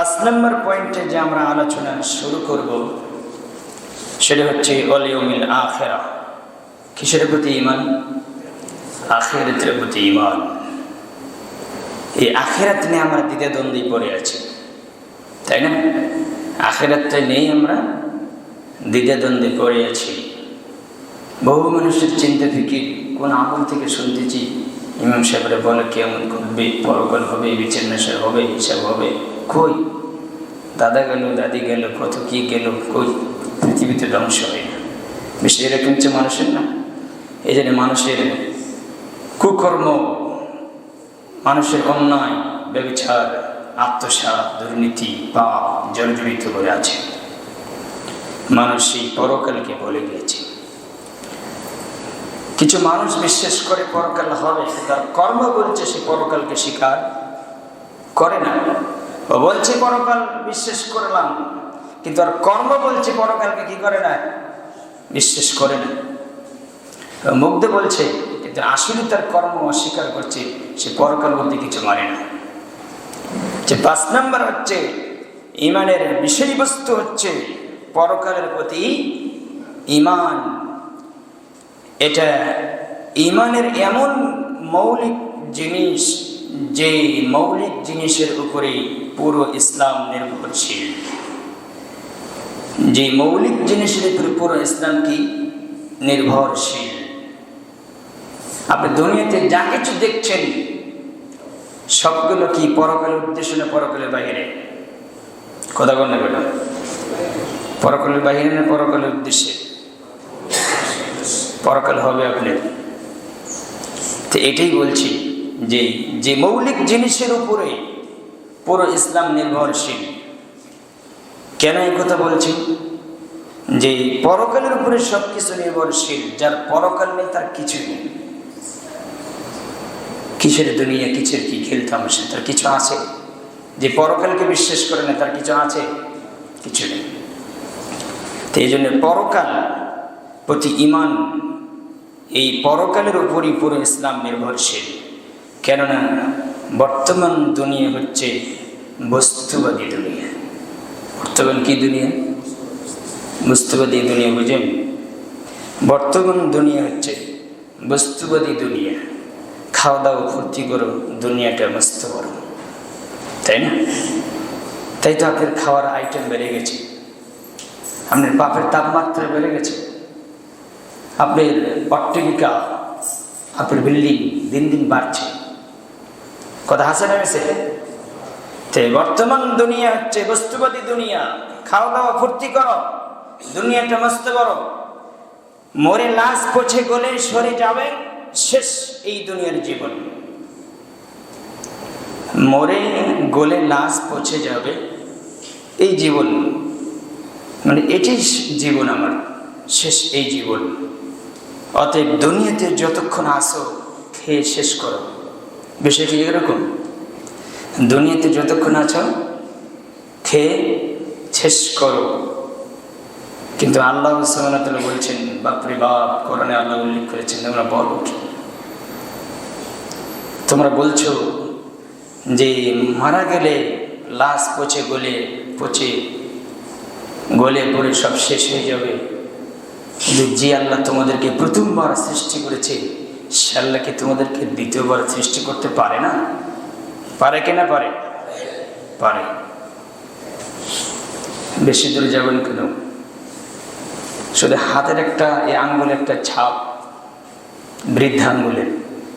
5 নম্বর পয়েন্টে যে আমরা আলোচনা শুরু করব সেটা হচ্ছে ওয়াল ইয়াউমিল আখিরা। কিসের প্রতি ঈমান? আখিরাতের প্রতি ঈমান। এই আখিরাত নিয়ে আমরা দ্বিধাদ্বন্দ্বে পড়ে আছি, তাই না? আখিরাতটা নেই, আমরা দ্বিধাদ্বন্দ্বে পড়ে আছি। বহু মানুষের চিন্তা থেকে কোন আমল থেকে শুনতেছি ইমাম সাহেবরা বলে কিয়ামত ঘটবে, পরকাল হবে, বিচার নেশার হবে, হিসাব হবে। কই? দাদা গেল, দাদি গেল, কত কি গেল, কই? পৃথিবীতে ধ্বংস হয় না। বেশি এরকম হচ্ছে মানুষের না। এই জন্য মানুষের কুকর্ম, মানুষের অন্যায়, ব্যভিচার, আত্মসাৎ, দুর্নীতি, পাপ জর্জরিত করে আছে। মানুষ সেই পরকালকে বলে গিয়েছে। কিছু মানুষ বিশ্বাস করে পরকাল হবে, তার কর্ম বলছে সে পরকালকে স্বীকার করে না। ও বলছে পরকাল বিশ্বাস করলাম, কিন্তু আর কর্ম বলছে পরকালকে কি করে না, বিশ্বাস করে না। মুখ দিয়ে বলছে কিন্তু আসলে তার কর্ম অস্বীকার করছে, সে পরকাল বলতে কিছু মানে না। যে 5 নম্বর হচ্ছে ঈমানের বিষয়বস্তু হচ্ছে পরকালের প্রতি ঈমান। এটা ঈমানের এমন মৌলিক জিনিস যে মৌলিক জিনিসের উপরে পুরো ইসলাম নির্ভরশীল। যে মৌলিক জিনিসের উপরে পুরো ইসলাম কি নির্ভরশীল। আপনি দুনিয়াতে যা কিছু দেখছেন সবগুলো কি পরকালের উদ্দেশ্য না পরকালের বাইরে? কথা বল না বেটা, পরকালের বাইরে না পরকালের উদ্দেশ্যে? পরকাল হবে আপনার। তো এটাই বলছি যে যে মৌলিক জিনিসের উপরে পুরো ইসলাম নির্ভরশীল। কেন এই কথা বলছি? যে পরকালের উপরে সবকিছু নির্ভরশীল। যার পরকাল নেই তার কিছু নেই। কিসের দুনিয়া, কিসের কি খেলতামশা, তার কিছু আছে? যে পরকালকে বিশ্বাস করে না তার কিছু আছে? কিছু নেই। তো এই জন্য পরকাল প্রতি ঈমান, এই পরকালের উপরই পুরো ইসলাম নির্ভরশীল। কেননা বর্তমান দুনিয়া হচ্ছে বস্তুবাদী দুনিয়া। বর্তমান কি দুনিয়া? বস্তুবাদী দুনিয়া, বুঝেন? বর্তমান দুনিয়া হচ্ছে বস্তুবাদী দুনিয়া। খাওয়া দাওয়া ফুর্তি করো, দুনিয়াটা মস্ত করো, তাই না? তাই তো আপনার খাওয়ার আইটেম বেড়ে গেছে, আপনার পাপের তাপমাত্রা বেড়ে গেছে, আপনার অট্টালিকা, আপনার বিল্ডিং দিন দিন বাড়ছে। কথা হাসে নেমেছে। তো বর্তমান দুনিয়া হচ্ছে বস্তুবাদী দুনিয়া। খাওয়া দাওয়া ফুর্তি করো, দুনিয়াটা মস্ত করো। মরে লাশ পচে গলে সরে যাবে, শেষ এই দুনিয়ার জীবন। মরে গলে লাশ পচে যাবে, এই জীবন, মানে এটাই জীবন আমার, শেষ এই জীবন। অতএব দুনিয়াতে যতক্ষণ আসো খেয়ে শেষ করো। বিষয় কি এরকম? দুনিয়াতে যতক্ষণ আছো খেয়ে শেষ করো। কিন্তু আল্লাহ সুবহানাহু ওয়া তাআলা বলছেন, বাপরে বাপ, কোরআনে আল্লাহ উল্লেখ করেছেন, তোমরা বলো কি? তোমরা বলছো যে মারা গেলে লাশ পচে গলে পড়ে সব শেষ হয়ে যাবে। কিন্তু যে আল্লাহ তোমাদেরকে প্রথমবার সৃষ্টি করেছে সে আল্লাহ কি তোমাদেরকে দ্বিতীয়বার সৃষ্টি করতে পারে না? পারে কিনা? পারে, পারে। বেশি দূরে যাবেন কেন? শুধু হাতের একটা, এই আঙ্গুলে একটা ছাপ, বৃদ্ধা আঙ্গুলের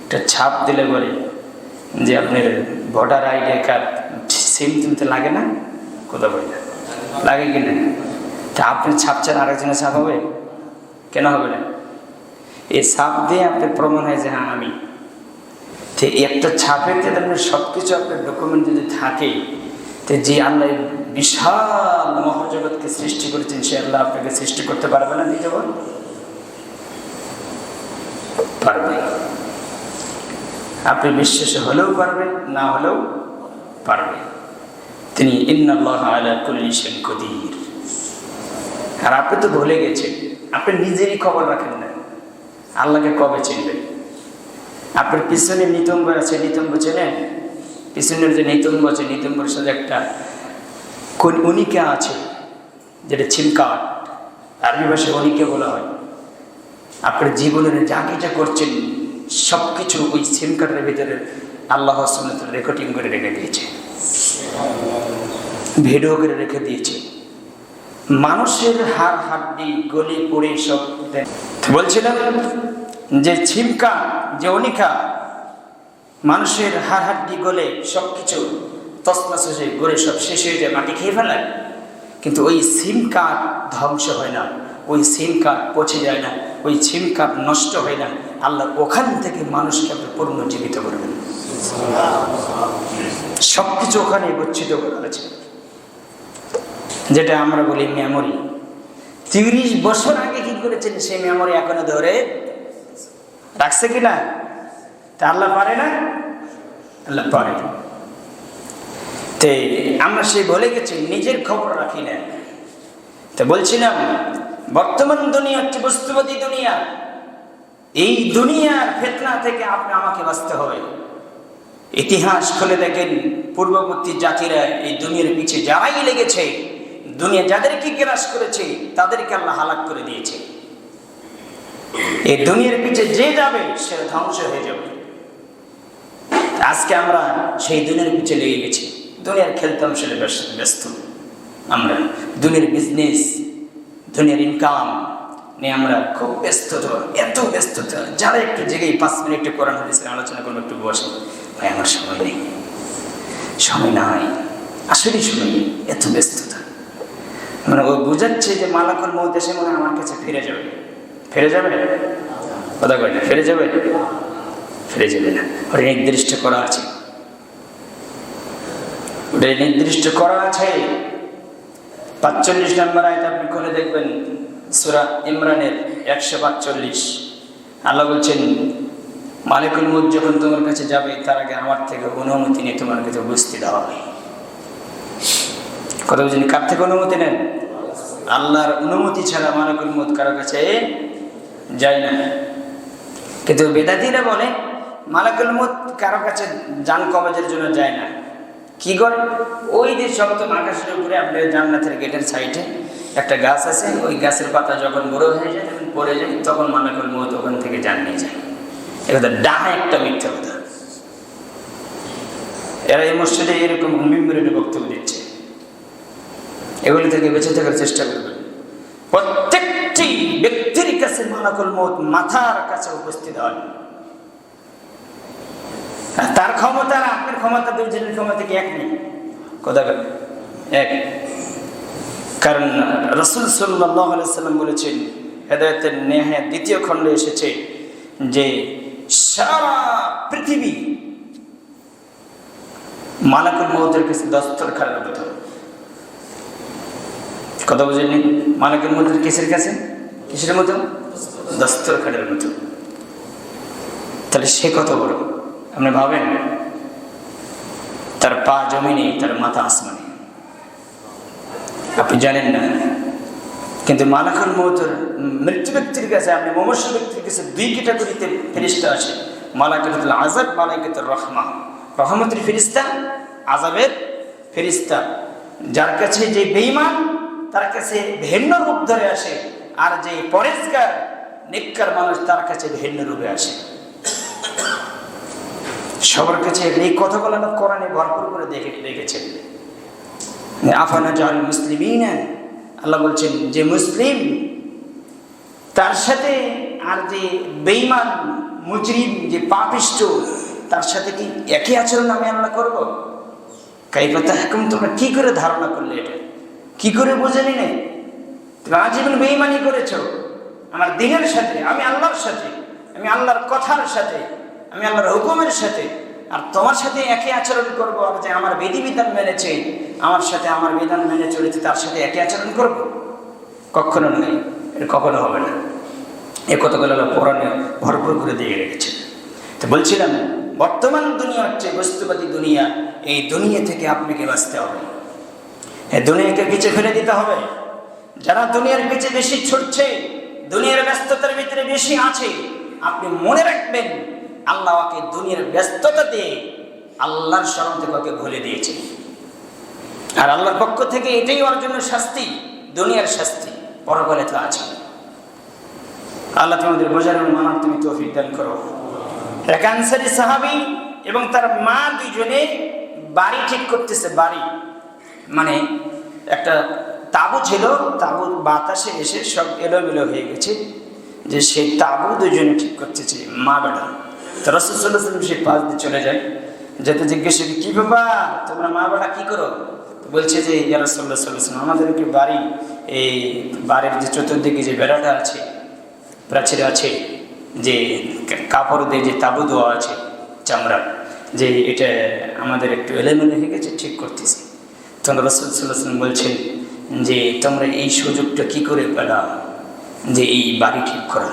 একটা ছাপ দিলে বলে যে আপনার ভোটার আইডি কার্ড সিম তুলতে লাগে না? কোথা বলে লাগে কিনা? তা আপনার ছাপ ছাড়া আরেকজনের ছাপ হবে? কেন হবে না? এই ছাপ দিয়ে আপনার প্রমাণ হয় যে হ্যাঁ আমি। তো একটা ছাপের ক্ষেত্রে আপনার সব কিছু আপনার ডকুমেন্ট যদি থাকে, তো যে আল্লাহ বিশাল মহাজগৎকে সৃষ্টি করেছেন সে আল্লাহ আপনাকে সৃষ্টি করতে পারবে না দ্বিতীয়বার? পারবে। আপনি বিশ্বাস হলেও পারবে, না হলেও পারবে। তিনি ইন্নাল্লাহা আলা কুল্লি শাইইন কাদির। আর আপনি তো ভুলে গেছেন, আপনি নিজেরই খবর রাখেন না, আল্লাহকে কবে চিনবেন? আপনার পিছনে নিতম্ব আছে, নিতম্ব চেনেন? পিছনের যে নিতম্ব আছে, নিতম্বর সাথে একটা কোন অনিকা আছে, যেটা ছিমকাট, আরবি ভাষায় অনিকা বলা হয়। আপনার জীবনের যা কিছু করছেন সব কিছু ওই সিমকার্ডের ভিতরে আল্লাহ সুন্নাত রেকর্ডিং করে রেখে দিয়েছে, ভিডিও করে রেখে দিয়েছে। মানুষের হাড় হাড্ডি গলে পড়ে সব বলছিলাম যে ছিমকা, যে অনিকা, মানুষের হাড় হাড্ডি গলে সব কিছু তছনছ হয়ে গড়ে সব শেষ হয়ে যায়, মাটি খেয়ে ফেলায়। কিন্তু ওই সিম কার্ড ধ্বংস হয় না, ওই সিম কার্ড পচে যায় না, ওই সিম কার্ড নষ্ট হয় না। আল্লাহ ওখান থেকে মানুষকে আপনি পুনর্জীবিত করবেন। সব কিছু ওখানে গচ্ছিত করা আছে, যেটা আমরা বলি মেমোরি। 30 বছর আগে কি করেছেন সেই মেমোরি এখনো ধরে রাখছে কিনা? তা আল্লাহ পারে না? আল্লাহ পারে। তো আমরা সেই বলে গেছি, নিজের খবর রাখি না। তো বলছিলাম বর্তমান দুনিয়া হচ্ছে বস্তুবাদী দুনিয়া। এই দুনিয়ার ফিতনা থেকে আপনি আমাকে বাঁচতে হবে। ইতিহাস খুলে দেখেন, পূর্ববর্তী জাতিরা এই দুনিয়ার পিছে যারাই লেগেছে, দুনিয়া যাদেরকে গ্রাস করেছে তাদেরকে আল্লাহ হালাক করে দিয়েছে। এই দুনিয়ার পিছে যে যাবে সে ধ্বংস হয়ে যাবে। আজকে আমরা সেই দুনিয়ার পিছে লেগে গেছি, দুনিয়ার খেলতামশালে ব্যস্ত। আমরা দুনিয়ার বিজনেস, দুনিয়ার ইনকাম নিয়ে আমরা খুব ব্যস্ততা, এত ব্যস্ততা। যারা একটু জেগেই 5 মিনিট কোরআন হাদিসের আলোচনা করবো, একটু বসে, ভাই আমার সময় নেই, সময় নাই, আসলেই সময় নেই, এত ব্যস্ততা। মানে ও বুঝাচ্ছে যে মালাকুল মউত এসে মনে আমার কাছে ফিরে যাবে। ফিরে যাবে? কথা কয় না, ফিরে যাবে? ফিরে যাবে না। ওটা নির্দিষ্ট করা আছে, ওটা নির্দিষ্ট করা আছে। 45 নম্বর আয়াত আপনি খুলে দেখবেন, সূরা ইমরানের 145। আল্লাহ বলছেন, মালিকুল মউত যখন তোমার কাছে যাবে তার আগে আমার থেকে অনুমতি নিয়ে তোমার কাছে উপস্থিত হবে। কথা বুঝলেন? কার থেকে অনুমতি নেন? আল্লাহর অনুমতি ছাড়া মালিকুল মউত কারো কাছে যায় না। কিন্তু বেদাতীরা বলে মালিকুল মউত কারো কাছে জান কবজের জন্য যায় না। কি করে? ওই যে সপ্তম আকাশের উপরে আপনার জান্নাতের গেটের সাইডে একটা গাছ আছে, ওই গাছের পাতা যখন বড় হয়ে যায়, যখন পড়ে যায়, তখন মালিকুল মউত ওখান থেকে জান নিয়ে যায়। এটা ডাহা একটা মিথ্যা কথা। এরা এই মসজিদে এরকম মিম্বরের বক্তব্য দিচ্ছে। এগুলি থেকে বেঁচে থাকার চেষ্টা করবেন। প্রত্যেকটি ব্যক্তির কাছে মালাকুল মউত মাথার কাছে উপস্থিত হয়। তার ক্ষমতা আর আপনার ক্ষমতা, দুইজনের ক্ষমতা কি এক নেই? কথা বলেন, এক। কারণ রাসূল সাল্লাল্লাহু আলাইহি ওয়াসাল্লাম বলেছেন, হেদায়েতের নেহায়াত 2য় খণ্ডে এসেছে যে সারা পৃথিবী মালাকুল মউতের কাছে দস্তরখানের মতো। কথা বুঝেননি? মালাকুল মউতের কিসের কাছে? কিসের মতো? দস্তরখানের মতো। তাহলে সে কত বড় আপনি ভাবেন? তার পা জমিনে, তার মাথা আসমানে, আপনি জানেন না। কিন্তু মালাকুল মউতের মৃত্যু ব্যক্তির কাছে, আপনি মুমূর্ষু ব্যক্তির কাছে 2 ক্যাটাগরিতে ফেরেশতা আছে, মালাকুল আযাব, মালাকুল রহমা। রহমতের ফেরেশতা, আযাবের ফেরেশতা। যার কাছে যে বেঈমান তার কাছে ভিন্ন রূপ ধরে আসে, আর যে পরেজগার নেককার মানুষ তার কাছে ভিন্ন রূপে আসে। সবার কাছে এই কথাগুলো কোরআনে ভরপুর করে দেখেছেন। আফানা জাল মুসলিমিন, আল্লাহ বলছেন যে মুসলিম তার সাথে আর যে বেঈমান মুজরিম, যে পাপিষ্ঠ, তার সাথে কি একই আচরণ আমি আল্লাহ করব? কাইফা তাহকুম, তোমরা কি করে ধারণা করলে? এটা কি করে বুঝে নিলে? তুমি আজীবন বেঈমানি করেছো আমার দ্বীনের সাথে, আমি আল্লাহর সাথে, আমি আল্লাহর কথার সাথে, আমি আল্লাহর হুকুমের সাথে, আর তোমার সাথে একই আচরণ করব। আর যে আমার বিধিবিধান মেনেছে, আমার সাথে আমার বিধান মেনে চলেছে, তার সাথে একই আচরণ করব? কখনো নয়, এটা কখনো হবে না। এ কথাগুলো কোরআনে ভরপুর করে দিয়ে রেখেছে। তো বলছিলাম বর্তমান দুনিয়া হচ্ছে বস্তুবাদী দুনিয়া। এই দুনিয়া থেকে আপনাকে বাঁচতে হবে, এই দুনিয়াকে পিছে ফেলে দিতে হবে। যারা দুনিয়ার পিছে বেশি ছুটছে, দুনিয়ার ব্যস্ততার ভিতরে বেশি আছে, আপনি মনে রাখবেন আল্লাহ ওকে দুনিয়ার ব্যস্ততা দিয়ে আল্লাহর স্মরণ থেকে ওকে ভুলে দিয়েছে। আর আল্লাহর পক্ষ থেকে এটাই ওর জন্য শাস্তি, দুনিয়ার শাস্তি, পরকালে তো আছে। আল্লাহ তোমাদের বোঝার এবং মানার তুমি তৌফিক দান করো। এক আনসারী সাহাবী এবং তার মা দুইজনে বাড়ি ঠিক করতেছে। বাড়ি মানে একটা তাঁবু ছিল, তাঁবুর বাতাসে এসে সব এলোমেলো হয়ে গেছে, যে সেই তাঁবু দুজনে ঠিক করতেছে মা বেটা। তো রাসূল সাল্লাল্লাহু আলাইহি ওয়াসাল্লাম সেই পাশ দিয়ে চলে যায়, যেতে জিজ্ঞেস করি কি বাবা তোমরা মা বেটা কি করো? বলছে যে ইয়া রাসূলুল্লাহ সাল্লাল্লাহু আলাইহি ওয়াসাল্লাম, আমাদের কি বাড়ি, এই বাড়ির যে চতুর্দিকে যে বেড়াটা আছে, প্রাচীর আছে, যে কাপড় দিয়ে যে তাঁবু দেওয়া আছে চামড়ার, যে এটা আমাদের একটু এলোমেলো হয়ে গেছে, ঠিক করতেছি। তখন রাসূল সাল্লাল্লাহু আলাইহি ওয়াসাল্লাম বলছেন যে তোমরা এই সুযোগটা কি করে পেলা যে এই বাড়ি ঠিক করা?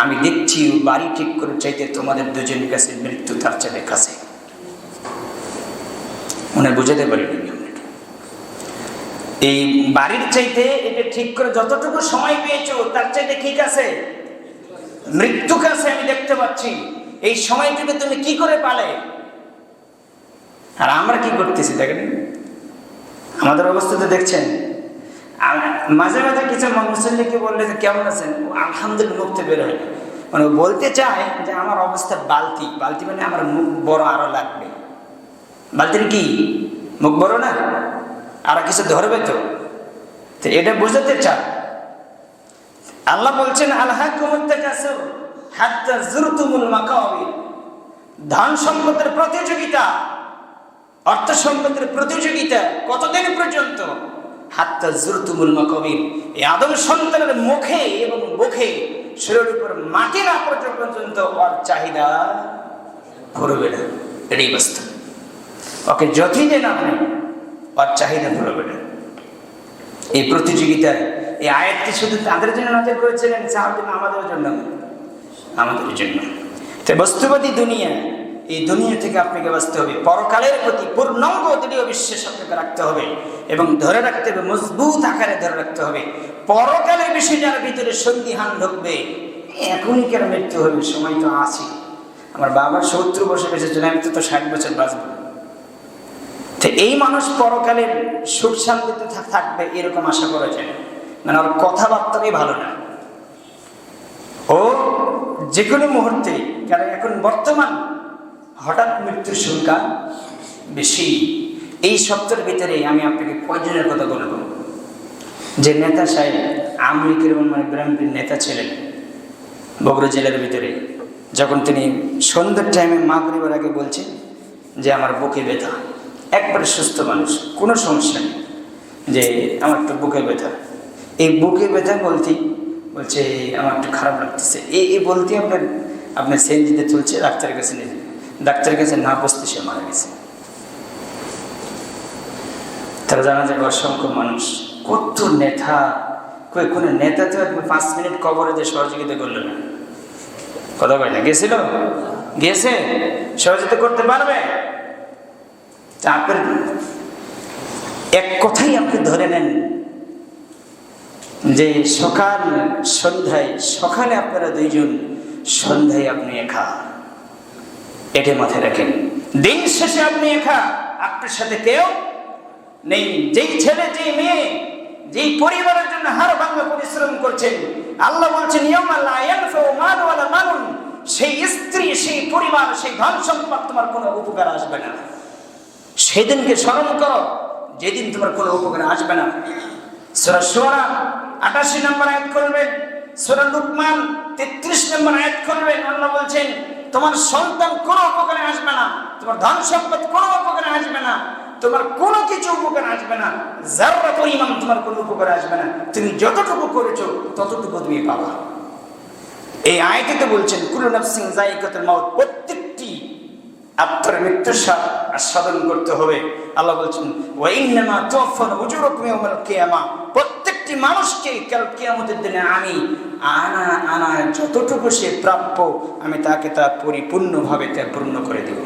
আমি দেখছি বাড়ি ঠিক করে চাইতে তোমাদের দুজনের কাছে মৃত্যু তার চাইতে কাছে। মনে বুঝাতে পারিনি এই বাড়ির চাইতে এটা ঠিক করে যতটুকু সময় পেয়েছো তার চাইতে কি কাছে? মৃত্যু কাছে আমি দেখতে পাচ্ছি। এই সময়টুকু তুমি কি করে পালে? আর আমরা কি করতেছি দেখেন, আমাদের অবস্থা তো দেখছেন। মাঝে মাঝে কিছু মুসল্লিকে বললে যে কেমন আছেন, আলহামদুলিল্লাহ মুখতে বের হয়, মানে বলতে চায় যে আমার অবস্থা বালতি, বালতি মানে আমার মুখ বড় আরো লাগবে। বালতির কি মুখ বড় না, আর কিছু ধরবে তো, এটা বুঝাতে চায়। আল্লাহ বলছেন আলহাকুমুত তাকাসুর হাত্তা যুরতুমুল মাকাবির, ধন সম্পদের প্রতিযোগিতা, অর্থ সম্পদের প্রতিযোগিতা কতদিন পর্যন্ত? হাত্তা যুরতুমুল মাকাবির, এই আদম সন্তানের মুখে এবং মুখে শরীরের উপর মাটি না পর্যন্ত ওর চাহিদা করবে না। এটাই বাস্তব। ওকে যতই দেন আপনি, ওর চাহিদা করবে না। এই প্রতিযোগিতায় এই আয়াতটি শুধু তাদের জন্য নাযিল করেছিলেন, আমাদের জন্য, আমাদের জন্য। তো বস্তুবাদী দুনিয়া, এই দুনিয়া থেকে আপনাকে বাঁচতে হবে, পরকালের প্রতি পূর্ণাঙ্গ দৃঢ় বিশ্বাস আপনাকে রাখতে হবে এবং ধরে রাখতে হবে, মজবুত আকারে ধরে রাখতে হবে। পরকালের বিষয় যার ভিতরে সন্দিহান ঢুকবে, এখনই কেন মৃত্যু হবে, সময় তো আছে, আমার বাবার 70 বছর বেঁচেছিল, আমি তো 60 বছর বাঁচবো। তো এই মানুষ পরকালের সুখ শান্তিতে থাকবে এরকম আশা করা যায় না। মানে ওর কথাবার্তাই ভালো না, ও যে কোনো মুহূর্তে, কারণ এখন বর্তমান হঠাৎ মৃত্যুর সংখ্যা বেশি। এই সপ্তাহের ভিতরে আমি আপনাকে কয়জনের কথা বলব যে নেতা সাহেব আমেরিকার মানে বিএনপির নেতা ছিলেন বগুড়া জেলার ভিতরে, যখন তিনি সন্ধ্যার টাইমে মাগরিবের আগে বলছেন যে আমার বুকে ব্যথা, একবারে সুস্থ মানুষ, কোনো সমস্যা নেই, যে আমার একটু বুকে ব্যথা, এই বুকে ব্যথা বলতেই বলছে আমার একটু খারাপ লাগতেছে, এই বলতে আপনার সেনজিতে চলছে, ডাক্তারের কাছে নিয়ে, ডাক্তারের কাছে না বসতে সে মারা গেছে। তারা জানা যায় অসংখ্য মানুষ, কত নেতা, কোনো নেতা তো 5 মিনিট কবরে যে সহযোগিতা করলো না, কথা বলে না, গেছিল, গেছে, সহযোগিতা করতে পারবে? আপনার এক কথাই আপনি ধরে নেন যে সকাল সন্ধ্যায়, সকালে আপনারা দুইজন, সন্ধ্যায় আপনি একা, এটা মাথায় রাখেন। দিন শেষে আপনি একা, আপনার সাথে কেউ নেই। যেই ছেলে, যেই মেয়ে, যেই পরিবারের জন্য হাড় ভাঙা পরিশ্রম করছেন, আল্লাহ বলছেন ইয়াউমা লা ইয়ানফাউ মালু ওয়ালা বানুন, সেই স্ত্রী, সেই পরিবার, সেই ধন সম্পদ তোমার কোনো উপকার আসবে না। সেদিনকে স্মরণ করো যেদিন তোমার কোনো উপকার আসবে না। সূরা শুআরা 88 নম্বর আয়াত করবেন, সূরা লুকমান 33 নম্বর আয়াত করবেন। আল্লাহ বলছেন তোমার সন্তান কোনো উপকারে আসবে না, তোমার ধন সম্পদ কোনো উপকারে আসবে না, তোমার কোনো কিছু উপকার আসবে না, যারা পরিমাণ তোমার কোনো উপকার আসবে না। তুমি যতটুকু করেছো ততটুকু তুমি পাবা। এই আয়াতে বলছেন কুল্লু নাফসিন যায়িকাতুল মাউত, প্রত্যেকটি আত্মার মৃত্যুর স্বাদ আস্বাদন করতে হবে। আল্লাহ বলছেন ওয়া ইন্নামা তুওয়াফাউনা উজুরাকুম ইয়াওমাল কিয়ামা, প্রত্যেকটি মানুষকে কাল কিয়ামতের দিনে আমি আনা যতটুকু সে প্রাপ্য, আমি তাকে তা পরিপূর্ণভাবে তা পূর্ণ করে দেব।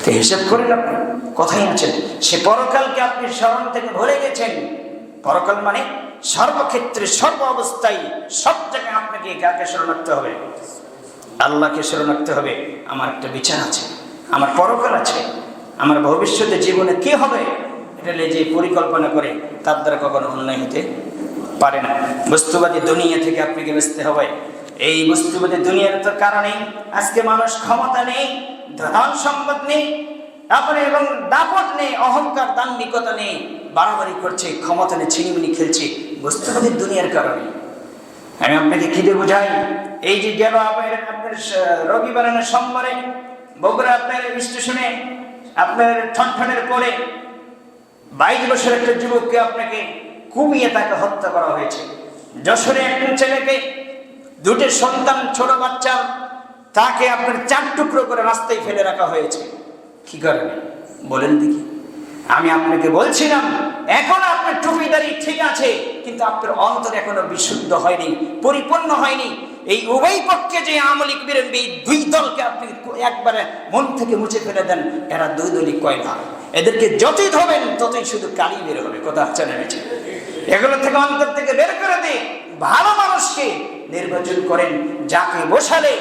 তো হিসাব করেন আপনি, কথাই আছেন, সে পরকালকে আপনি স্মরণ থেকে ভুলে গেছেন। পরকাল মানে সর্বক্ষেত্রে, সর্ব অবস্থায়, সব জায়গায় আপনাকে কাকে স্মরণ রাখতে হবে? আল্লাহকে স্মরণ রাখতে হবে। আমার একটা বিচার আছে, আমার পরকাল আছে, আমার ভবিষ্যতে জীবনে কি হবে এটা যে পরিকল্পনা করে তার দ্বারা কখনো অন্যায় হতে পারে না। বস্তুবাদী দুনিয়া থেকে আপনাকে বাঁচতে হবে। এই বস্তুবাদী দুনিয়ার তো কারণে আজকে মানুষ ক্ষমতা নেই, ধন সম্পদ নেই, তারপরে এবং দাপট নেই, অহংকার দাম্ভিকতা নেই, বাড়াবাড়ি করছে, ক্ষমতা নিয়ে ছিনিমিনি খেলছে বস্তুবাদী দুনিয়ার কারণে। আমি আপনাকে খিদে বোঝাই, এই যে গেল আপনার রবিবার সোমবারে বগুড়া আপনার স্টেশনে আপনার ঠনঠনের পরে 22 বছরের একটা যুবককে আপনাকে কুপিয়ে তাকে হত্যা করা হয়েছে। যশোরে একজন ছেলেকে, দুটো সন্তান, ছোট বাচ্চা, তাকে আপনার 4 টুকরো করে রাস্তায় ফেলে রাখা হয়েছে। কি কারণে বলেন দেখি? আমি আপনাকে বলছিলাম এখন আপনার টুপিদারি ঠিক আছে, কিন্তু আপনার অন্তর এখনো বিশুদ্ধ হয়নি, পরিপূর্ণ হয়নি। এই উভয় পক্ষে যে আমলিক বিরোধী দুই দলকে আপনি একবারে মন থেকে মুছে ফেলে দেন, এরা দুই দলই কয় ভাগ। এদেরকে যতই ধরবেন ততই শুধু কালি বের হবে। কথা হচ্ছে না? এগুলো থেকে অন্তর থেকে বের করে দিয়ে ভালো মানুষকে নির্বাচন করেন, যাকে বসালে,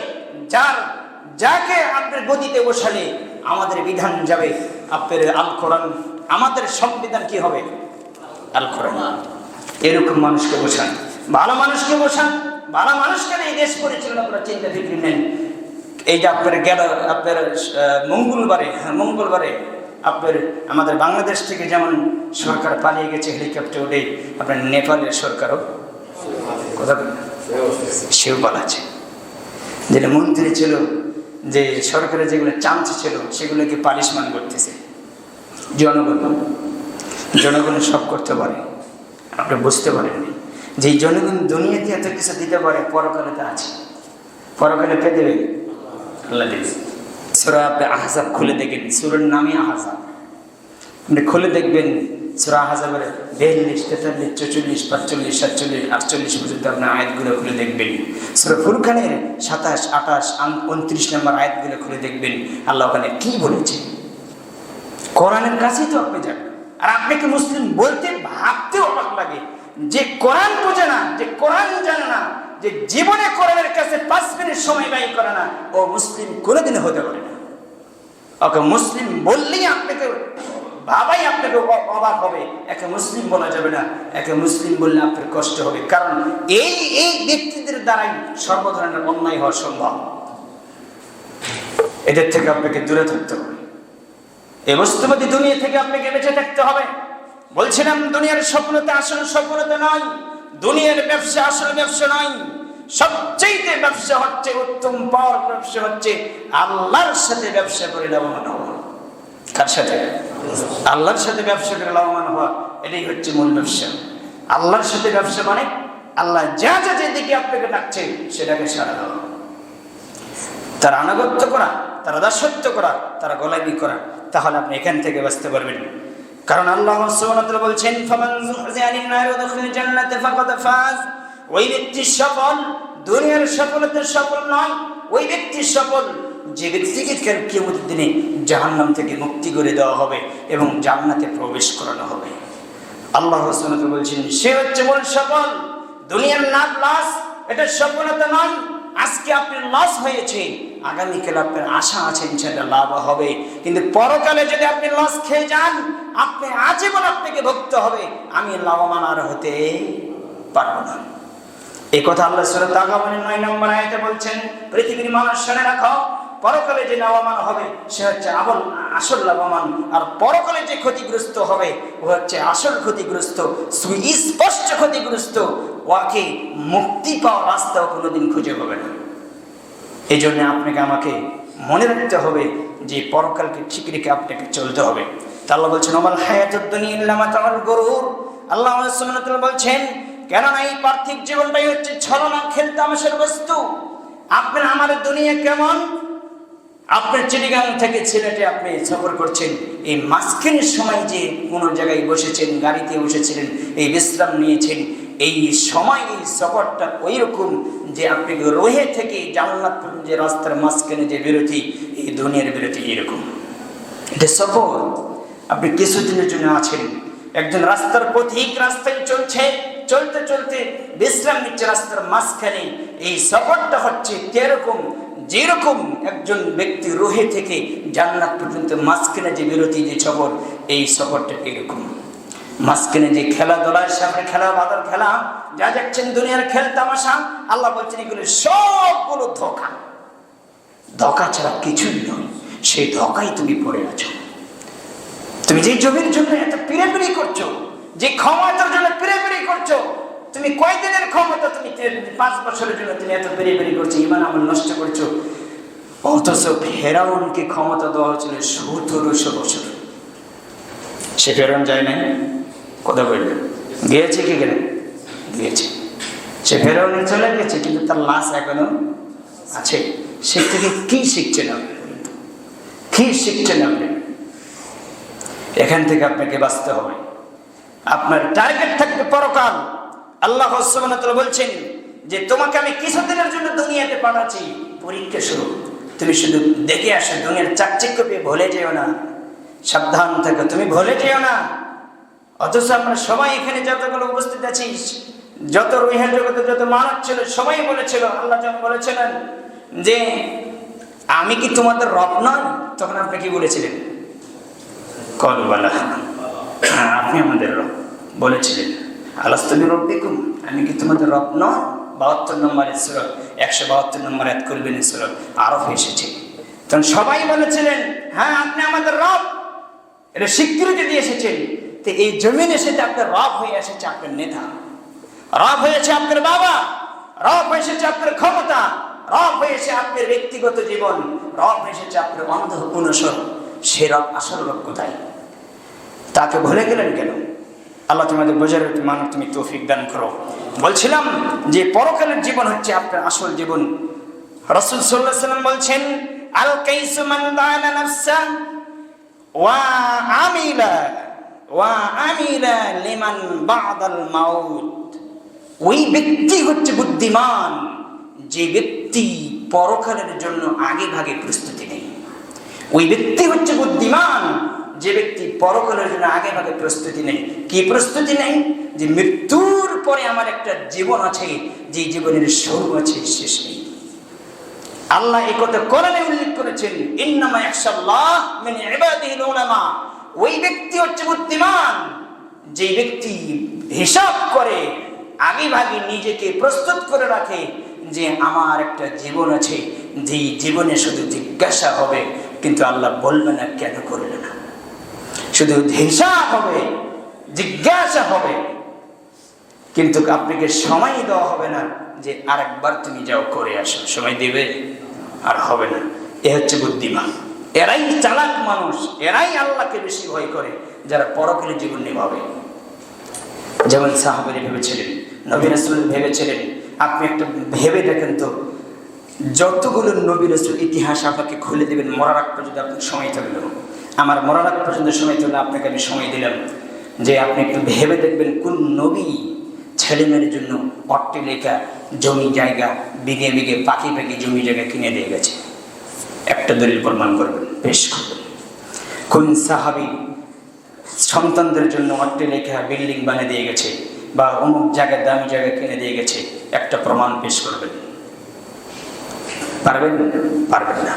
যাকে আপনার গদিতে বসালে আমাদের বিধান যাবে আপনার আল কোরআন, আমাদের সংবিধান কি হবে? আল কোরআন। এরকম মানুষকে বসান, ভালো মানুষকে বসান, ভালো মানুষকে এই দেশ পরিচালনা করার চিন্তা ফিক্রি নেন। এই যে আপনার গেল আপনার মঙ্গলবারে আপনার আমাদের বাংলাদেশ থেকে যেমন সরকার পালিয়ে গেছে হেলিকপ্টার উঠে, আপনার নেপালের সরকারও কথা সেও পালাচ্ছে। যেটা মন্ত্রী ছিল, যে সরকারের যেগুলো চান্স ছিল সেগুলোকে পালিশমান করতেছে জনগণ সব করতে পারে। আপনি বুঝতে পারেননি যে জনগণ দুনিয়াতে এত কিছু দিতে পারে, পরকালে তো আছে, পরকালে পেয়ে দেবে আল্লাহ দেবে। সূরা আপনি আহজাব খুলে দেখেন, সূরার নামই আহজাব, আপনি খুলে দেখবেন সূরা আহজাবের 42, 43, 44, 45, 47, 48 পর্যন্ত আপনার আয়াতগুলো খুলে দেখবেন। সূরা ফুরকানের 27, 28, 29 নম্বর আয়াতগুলো খুলে দেখবেন আল্লাহ ওখানে কি বলেছে। কোরআনের কাছেই তো আপনি যান, আর আপনাকে মুসলিম বলতে ভাবতে অবাক লাগে যে কোরআন বোঝে না, যে কোরআন জানে না, যে জীবনে কোরআনের কাছে 5 মিনিট সময় ব্যয় করে না, ও মুসলিম কোনোদিন হতে পারে না। ওকে মুসলিম বললেই আপনাকে বাবাই আপনাকে অবাক হবে। একে মুসলিম বলা যাবে না, একে মুসলিম বললে আপনার কষ্ট হবে, কারণ এই ব্যক্তিদের দ্বারাই সর্ব ধরনের অন্যায় হওয়া সম্ভব। এদের থেকে আপনাকে দূরে থাকতে হবে। এই বস্তুবাদী দুনিয়া থেকে আপনাকে বেঁচে থাকতে হবে। বলছিলাম দুনিয়ার সফলতা আসল সফলতা নয়, দুনিয়ার ব্যবসা আসল ব্যবসা নয়। সবচেয়ে ব্যবসা হচ্ছে, উত্তম পাওয়ার ব্যবসা হচ্ছে আল্লাহর সাথে ব্যবসা করে লাভবান হওয়া। কার সাথে? আল্লাহর সাথে ব্যবসা করে লাভবান হওয়া, এটাই হচ্ছে মূল ব্যবসা। আল্লাহর সাথে ব্যবসা মানে আল্লাহ যা যেদিকে আপনাকে ডাকছে সেটাকে সাড়া দেওয়া, তার আনুগত্য করা, তার দাসত্ব করা, তার গোলামি করা, তাহলে আপনি এখান থেকে বাঁচতে পারবেন। কারণ আল্লাহ সুবহানাহু ওয়া তাআলা বলছেন, ফামান যুহজিয়া আনিন নারি ওয়া দুখিলা জান্নাতা ফাকাদ ফাজ। ওই ব্যক্তি সফল, দুনিয়ার সফলতা সফল নয়, ওই ব্যক্তি সফল যে ব্যক্তিকে কিয়ামতের দিনে জাহান্নাম থেকে মুক্তি করে দেওয়া হবে এবং জান্নাতে প্রবেশ করানো হবে। আল্লাহ সুবহানাহু ওয়া তাআলা বলছেন সে হচ্ছে মূল সফল। দুনিয়ার লাভ লস এটা সফলতা নয়। আজকে আপনার লস হয়েছে, আগামীকাল আপনার আশা আছে ইনশাআল্লাহ লাভ হবে, কিন্তু পরকালে যদি আপনি লস খেয়ে যান, আপনি আজীবন আপনাকে ভুগতে হবে, আমি লাভবান আর হতে পারবো না। এই কথা আল্লাহ সূরা তাগাবনের 9 নম্বর আয়াতে বলছেন, পৃথিবীর মানুষ শুনে রাখো, পরকালে যে লাভবান হবে সে হচ্ছে আসল লাভবান, আর পরকালে যে ক্ষতিগ্রস্ত হবে ও হচ্ছে আসল ক্ষতিগ্রস্ত, সুস্পষ্ট ক্ষতিগ্রস্ত। ওকে মুক্তি পাওয়ার রাস্তাও কোনোদিন খুঁজে পাবে না। এই জন্য আপনাকে আমাকে মনে রাখতে হবে যে পরকালকে ঠিক রেখে আপনাকে চলতে হবে। তা আল্লাহ বলছেন, ওমাল হায়াতুদ দুনিয়া ইল্লা মাতাউল গুরুর। আল্লাহ সুবহানাহু ওয়া তাআলা বলছেন, কেননা এই পার্থিব জীবনটাই হচ্ছে ছলনা, খেলতামাশার বস্তু। আপনার আমার দুনিয়া কেমন? আপনার চিটিগাং থেকে সিলেটে আপনি সফর করছেন, এই মাঝখানের সময় যে কোনো জায়গায় বসেছেন, গাড়িতে বসেছিলেন, এই বিশ্রাম নিয়েছেন, এই সময় এই সফরটা ওই রকম যে আপনি রোহে থেকে জান্নাত পর্যন্ত যে রাস্তার মাঝখানে যে বিরতি, এই দুনিয়ার বিরতি এরকম। এটা সফর, আপনি কিছুদিনের জন্য আছেন। একজন রাস্তার পথিক রাস্তায় চলছে, চলতে চলতে বিশ্রাম নিচ্ছে রাস্তার মাঝখানে। এই সফরটা হচ্ছে এরকম যেরকম একজন ব্যক্তি রুহে থেকে জান্নাত পর্যন্ত মাঝখানে যে বিরতি, যে সফর, এই সফরটা এরকম। মাঝখানে যে খেলাধুলার সামনে খেলা, বাদর খেলা, যা দেখছেন দুনিয়ার খেল তামাশা, আল্লাহ বলছেন এগুলো সবগুলো ধোঁকা। ধোঁকা ছাড়া কিছুই নয়। সেই ধোঁকায় তুমি পড়ে আছো। তুমি যে জমির জন্য এত পিড়াপিড়ি করছো, যে ক্ষমতার জন্য পিড়াপিড়ি করছো, তুমি কয়দিনের ক্ষমতা, তুমি 5 বছরের জন্য তুমি এত পিড়াপিড়ি করছো, ঈমান আমল নষ্ট করছো। অথচ ফেরাউনকে ক্ষমতা দেওয়া হয়েছিল 1700 বছর। সে ফেরাউন যায় নাই? কথা বললেন, গিয়েছে কি গেলেন? গিয়েছে। সে ফেরাউনে চলে গেছে, কিন্তু তার লাশ এখনো আছে। সে থেকে কি শিখছেন আপনি? কি শিখছেন আপনি? এখান থেকে আপনাকে বাঁচতে হবে। আপনার টার্গেট থাকবে পরকাল। আল্লাহ সুবহানাহু ওয়া তাআলা বলছেন যে তোমাকে আমি কিছুদিনের জন্য দুনিয়াতে পাঠাচ্ছি, পরীক্ষা শুরু। তুমি শুধু দেখে আসো, দুনিয়ার চাকচিক্য পেয়ে ভুলে যেও না। সাবধান থাকো, তুমি ভুলে যেও না। অথচ আমরা সবাই এখানে যতগুলো উপস্থিত আছি, যত রুহের জগতে যত মানব ছিল, সবাই বলেছিল, আল্লাহ যখন বলেছিলেন যে আমি কি তোমাদের রব নয়, তখন আপনি কি বলেছিলেন? কল বালা, আপনি আমাদের রব বলেছিলেন। আলাস্তু বিরব্বিকুম, আমি কি তোমাদের রব নয়? 72 নম্বরের সূরা, 172 নম্বর আয়াত করবেন সূরা আরফ এসেছে। তখন সবাই বলেছিলেন হ্যাঁ আপনি আমাদের রব, এটা স্বীকৃতি দিয়ে এসেছেন। তো এই জমিন এসেছে, আপনার রব হয়ে এসেছে আপনার নেতা, রব হয়েছে আপনার বাবা, রব হয়েছে আপনার ক্ষমতা, রব হয়েছে আপনার ব্যক্তিগত জীবন, রব হয়েছে আপনার অন্ধ অনুসরণ। সে রব, আসল রব কোথায়? তাকে ভুলে গেলেন কেন? আল্লাহ তোমাদের বোঝার মানব তুমি তৌফিক দান করো। বলছিলাম যে পরকালের জীবন হচ্ছে আপনার আসল জীবন। রাসূল সাল্লাল্লাহু আলাইহি ওয়াসাল্লাম বলছেন আল কাইসু মান দানা নাফসা ওয়া আমিলা লিমান বাদাল মাউত। ওই ব্যক্তি হচ্ছে বুদ্ধিমান যে ব্যক্তি পরকালের জন্য আগে ভাগে প্রস্তুতি নেয়। ওই ব্যক্তি হচ্ছে বুদ্ধিমান যে ব্যক্তি পরকালের জন্য আগে ভাগে প্রস্তুতি নেই। কি প্রস্তুতি নেই? যে মৃত্যুর পরে আমার একটা জীবন আছে, যে জীবনের শুরু আছে, শেষ নেই। আল্লাহ এই কথা কোরআনে উল্লেখ করেছেন, ইন্নামা ইয়াখশাল্লাহ মিন ইবাদিহিল উলামা। ওই ব্যক্তি হচ্ছে বুদ্ধিমান যে ব্যক্তি হিসাব করে, আগে ভাগে নিজেকে প্রস্তুত করে রাখে যে আমার একটা জীবন আছে, যে জীবনে শুধু জিজ্ঞাসা হবে, কিন্তু আল্লাহ বলবে না কেন করলে না। শুধু হিসাব হবে, জিজ্ঞাসা হবে, কিন্তু আপনাকে সময় দেওয়া হবে না যে আরেকবার তুমি যাও করে আসো। সময় দেবে? আর হবে না। এ হচ্ছে বুদ্ধিমান। এরাই চালাক মানুষ, এরাই আল্লাহকে বেশি ভয় করে, যারা পরকালের জীবন নিভাবে। যেমন সাহাবারা ভেবেছিলেন, নবী রাসূল ভেবেছিলেন। আপনি একটা ভেবে দেখেন তো, যতগুলো নবী রাসূল ইতিহাস আপনাকে খুলে দেবেন, মরার আগ পর্যন্ত আপনার সময় থাকলো। আমার মরার আগ পর্যন্ত সময় থাকলে আপনাকে আমি সময় দিলাম যে আপনি একটু ভেবে দেখবেন কোন নবী ছেলেমেয়ের জন্য অট্টালিকা, জমি জায়গা, বিঘে বিঘে পাখি পাখি জমি জায়গা কিনে দিয়ে গেছে। একটা দলিল প্রমাণ করবেন, পেশ করবেন। কোন সাহাবী সন্তানদের জন্য অট্টালিকা, বিল্ডিং বানিয়ে দিয়ে গেছে, বা অমুক জায়গায় দামি জায়গা কিনে দিয়ে গেছে? একটা প্রমাণ পেশ করবেন। পারবেন? পারবেন না।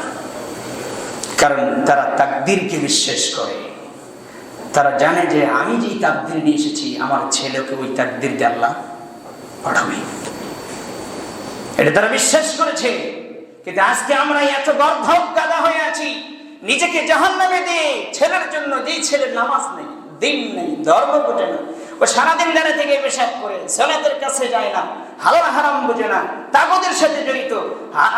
কারণ তারা তাকদীরকে বিশ্বাস করে। তারা জানে যে আমি যেই তাকদীর নিয়ে এসেছি, আমার ছেলেকে ওই তাকদীর দিয়ে আল্লাহ পাঠাবে, এটা তারা বিশ্বাস করেছে। কিন্তু আজকে আমরা এত গর্ধব গাদা হয়ে আছি, নিজেকে জাহান্নামে দিয়ে ছেলের জন্য, যেই ছেলের নামাজ নেই, দিন নেই, ধর্ম বোঝে না, ও সারাদিন দাঁড়িয়ে থেকে পেশাব করে, সালাতের কাছে যায় না, হালাল হারাম বোঝে না, তাগুতের সাথে জড়িত,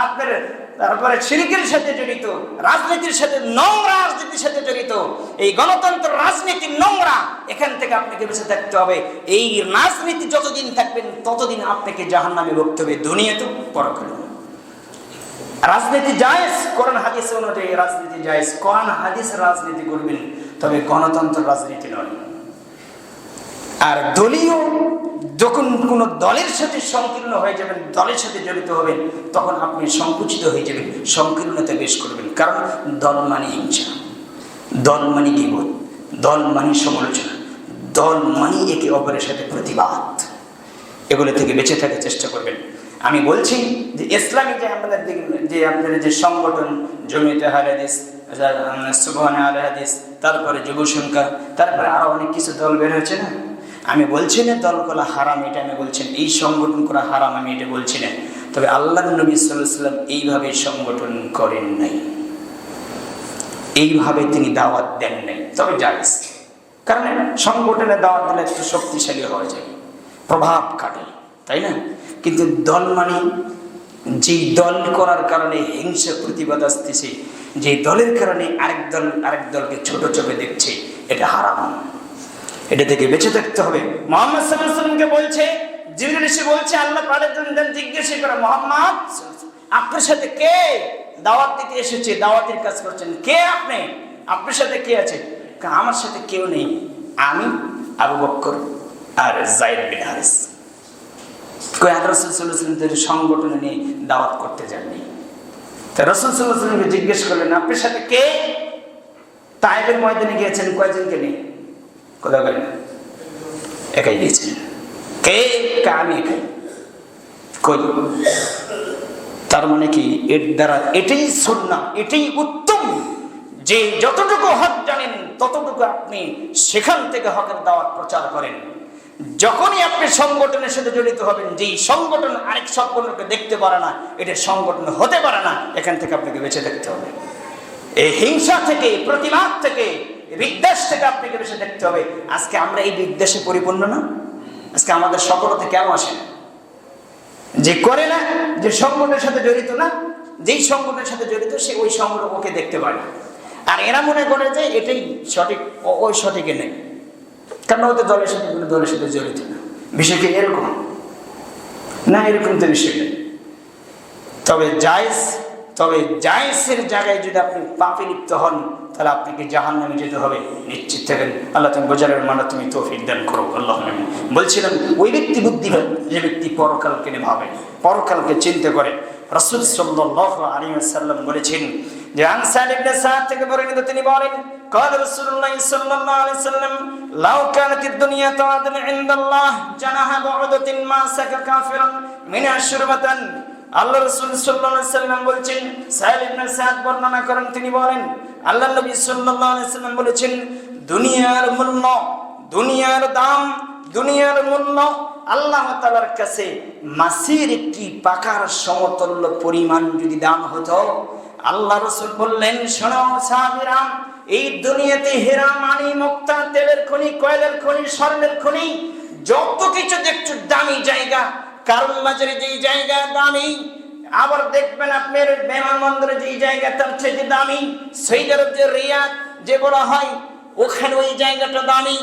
আপনার তারপরে শিরকের সাথে জড়িত, রাজনীতির সাথে, নোংরা রাজনীতির সাথে জড়িত। এই গণতন্ত্র রাজনীতি নোংরা, এখান থেকে আপনাকে বেঁচে থাকতে হবে। এই রাজনীতি যতদিন থাকবেন ততদিন আপনাকে জাহান্নামে ভুগতে হবে, দুনিয়াতেও পরকালেও। রাজনীতি জায়েজ, কোরআন হাদিস অনুযায়ী রাজনীতি জায়েজ, কোরআন হাদিস রাজনীতি করবেন, তবে গণতন্ত্র রাজনীতি নয়। আর দলীয়, যখন কোনো দলের সাথে সংকীর্ণ হয়ে যাবেন, দলের সাথে জড়িত হবেন, তখন আপনি সংকুচিত হয়ে যাবেন, সংকীর্ণতা বেশ করবেন। কারণ দল মানে হিংসা, দল মানে গীবত, দল মানে সমালোচনা, দল মানে একে অপরের সাথে প্রতিবাদ। এগুলো থেকে বেঁচে থাকার চেষ্টা করবেন। আমি বলছি যে ইসলামী যে আমাদের যে আপনাদের যে সংগঠন জমিয়তে আহলে হাদিস, সুবহানে আহলে হাদিস, তারপরে যুব সংখ্যা, তারপরে আরো অনেক কিছু দল বের হয়েছে না, আমি বলছি না দল করা হারাম, এটা আমি বলছি না, এই সংগঠন করা হারাম আমি এটা বলছি না। তবে আল্লাহর নবী সাল্লাল্লাহু আলাইহি ওয়াসাল্লাম এইভাবে সংগঠন করেন নাই, এইভাবে তিনি দাওয়াত দেন নাই। তবে জায়েজ, কারণ সংগঠনে দাওয়াত দিলে একটু শক্তিশালী হয়ে যায়, প্রভাব কাটে, তাই না? কিন্তু দল মানে যেই দল করার কারণে হিংসা প্রতিবাদ আসতেছে, যে দলের কারণে আরেক দলকে ছোট চোখে দেখছে, এটা হারাম, এটা থেকে বেঁচে থাকতে হবে। মুহাম্মদ সাল্লাল্লাহু আলাইহি ওয়াসাল্লামকে বলছে, জিবরিল এসে বলছে আল্লাহ পাকের জন্য জিজ্ঞেস করে, মুহাম্মদ আপনার সাথে কে দাওয়াত দিতে এসেছে, দাওয়াতের কাজ করছেন, কে আপনি, আপনার সাথে কে আছে? আমার সাথে কেউ নেই, আমি, আবু বকর আর যায়েদ বিন হারিস। কই রাসূল সাল্লাল্লাহু আলাইহি ওয়াসাল্লাম সংগঠনে নিয়ে দাওয়াত করতে যাননি। তা রাসূল সাল্লাল্লাহু আলাইহি ওয়াসাল্লামকে জিজ্ঞেস করলেন আপনার সাথে কে? তায়েফের ময়দানে গিয়েছেন, কয়জনকে নিয়ে? কথা বলেন, একাই গিয়েছেন। কে? আমি একাই। কই? তার মানে কি এর দ্বারা এটাই সুন্নাহ, এটাই উত্তম যে যতটুকু হক জানেন ততটুকু আপনি সেখান থেকে হকের দাওয়াত প্রচার করেন। যখনই আপনি সংগঠনের সাথে জড়িত হবেন, যেই সংগঠন আরেক সংগঠনকে দেখতে পারে না, এটা সংগঠন হতে পারে না, এখান থেকে আপনাকে বেঁচে থাকতে হবে। এই হিংসা থেকে, প্রতিবাদ থেকে, বিদ্বেষ থেকে আপনাকে বেঁচে থাকতে হবে। আজকে আমরা এই বিদ্বেষে পরিপূর্ণ না? আজকে আমাদের সফলতা কেন আসে না? যে করে না, যে সংগঠনের সাথে জড়িত না, যেই সংগঠনের সাথে জড়িত সে ওই সংগঠন ওকে দেখতে পারে না, আর এরা মনে করে যে এটাই সঠিক, ওই সঠিকে নেই, কারণ ওদের দলের সাথে জড়িত না। বিষয় কি এরকম না? এরকম তো বিষয় নেই। তবে জায়েজের জায়গায় যদি আপনি পাপে লিপ্ত হন, তাহলে আপনাকে জাহান্নামে যেতে হবে, নিশ্চিত থাকেন। আল্লাহ তুমি বোঝানোর মানে তুমি তৌফিক দান করো, আল্লাহ। বলছিলাম ওই ব্যক্তি বুদ্ধিমান যে ব্যক্তি পরকালকে ভাবে, পরকালকে চিন্তা করে। রাসূল সাল্লাল্লাহু আলাইহি ওয়াসাল্লাম বলেছেন যে আনসার ইবনে সাদ থেকে বর্ণিত, তিনি বলেন قال رسول الله صلى الله عليه وسلم لو كانت الدنيا تعدل عند الله جناح بعوضة ما سقى كافرا منها شربة। আল্লাহ রাসূল সাল্লাল্লাহু আলাইহি ওয়াসাল্লাম বলেছেন, সাহেল ইবনে সাদ বর্ণনা করেন, তিনি বলেন আল্লাহ নবী সাল্লাল্লাহু আলাইহি ওয়াসাল্লাম বলেছেন দুনিয়ার মূল্য, দুনিয়ার দাম, দুনিয়ার মূল্য আল্লাহ তাআলার কাছে মাছের একটি পাকার সমতুল্য পরিমাণ যদি দাম হতো। আল্লাহ রাসূল বললেন, শোনো সাহাবীরা, এই দুনিয়াতে হীরা, মানি, মুক্তা, তেলের খনি, কয়লার খনি, স্বর্ণের খনি, যত কিছু দেখছো দামি জায়গা, কারণ মাঝারি যেই জায়গা দামি, আবার দেখবেন আপনার বিমানবন্দরে যেই জায়গা তার চেয়ে দামি, সৌদি আরব যে রিয়াদ যে বলা হয় ওখানে ওই জায়গাটা দামি।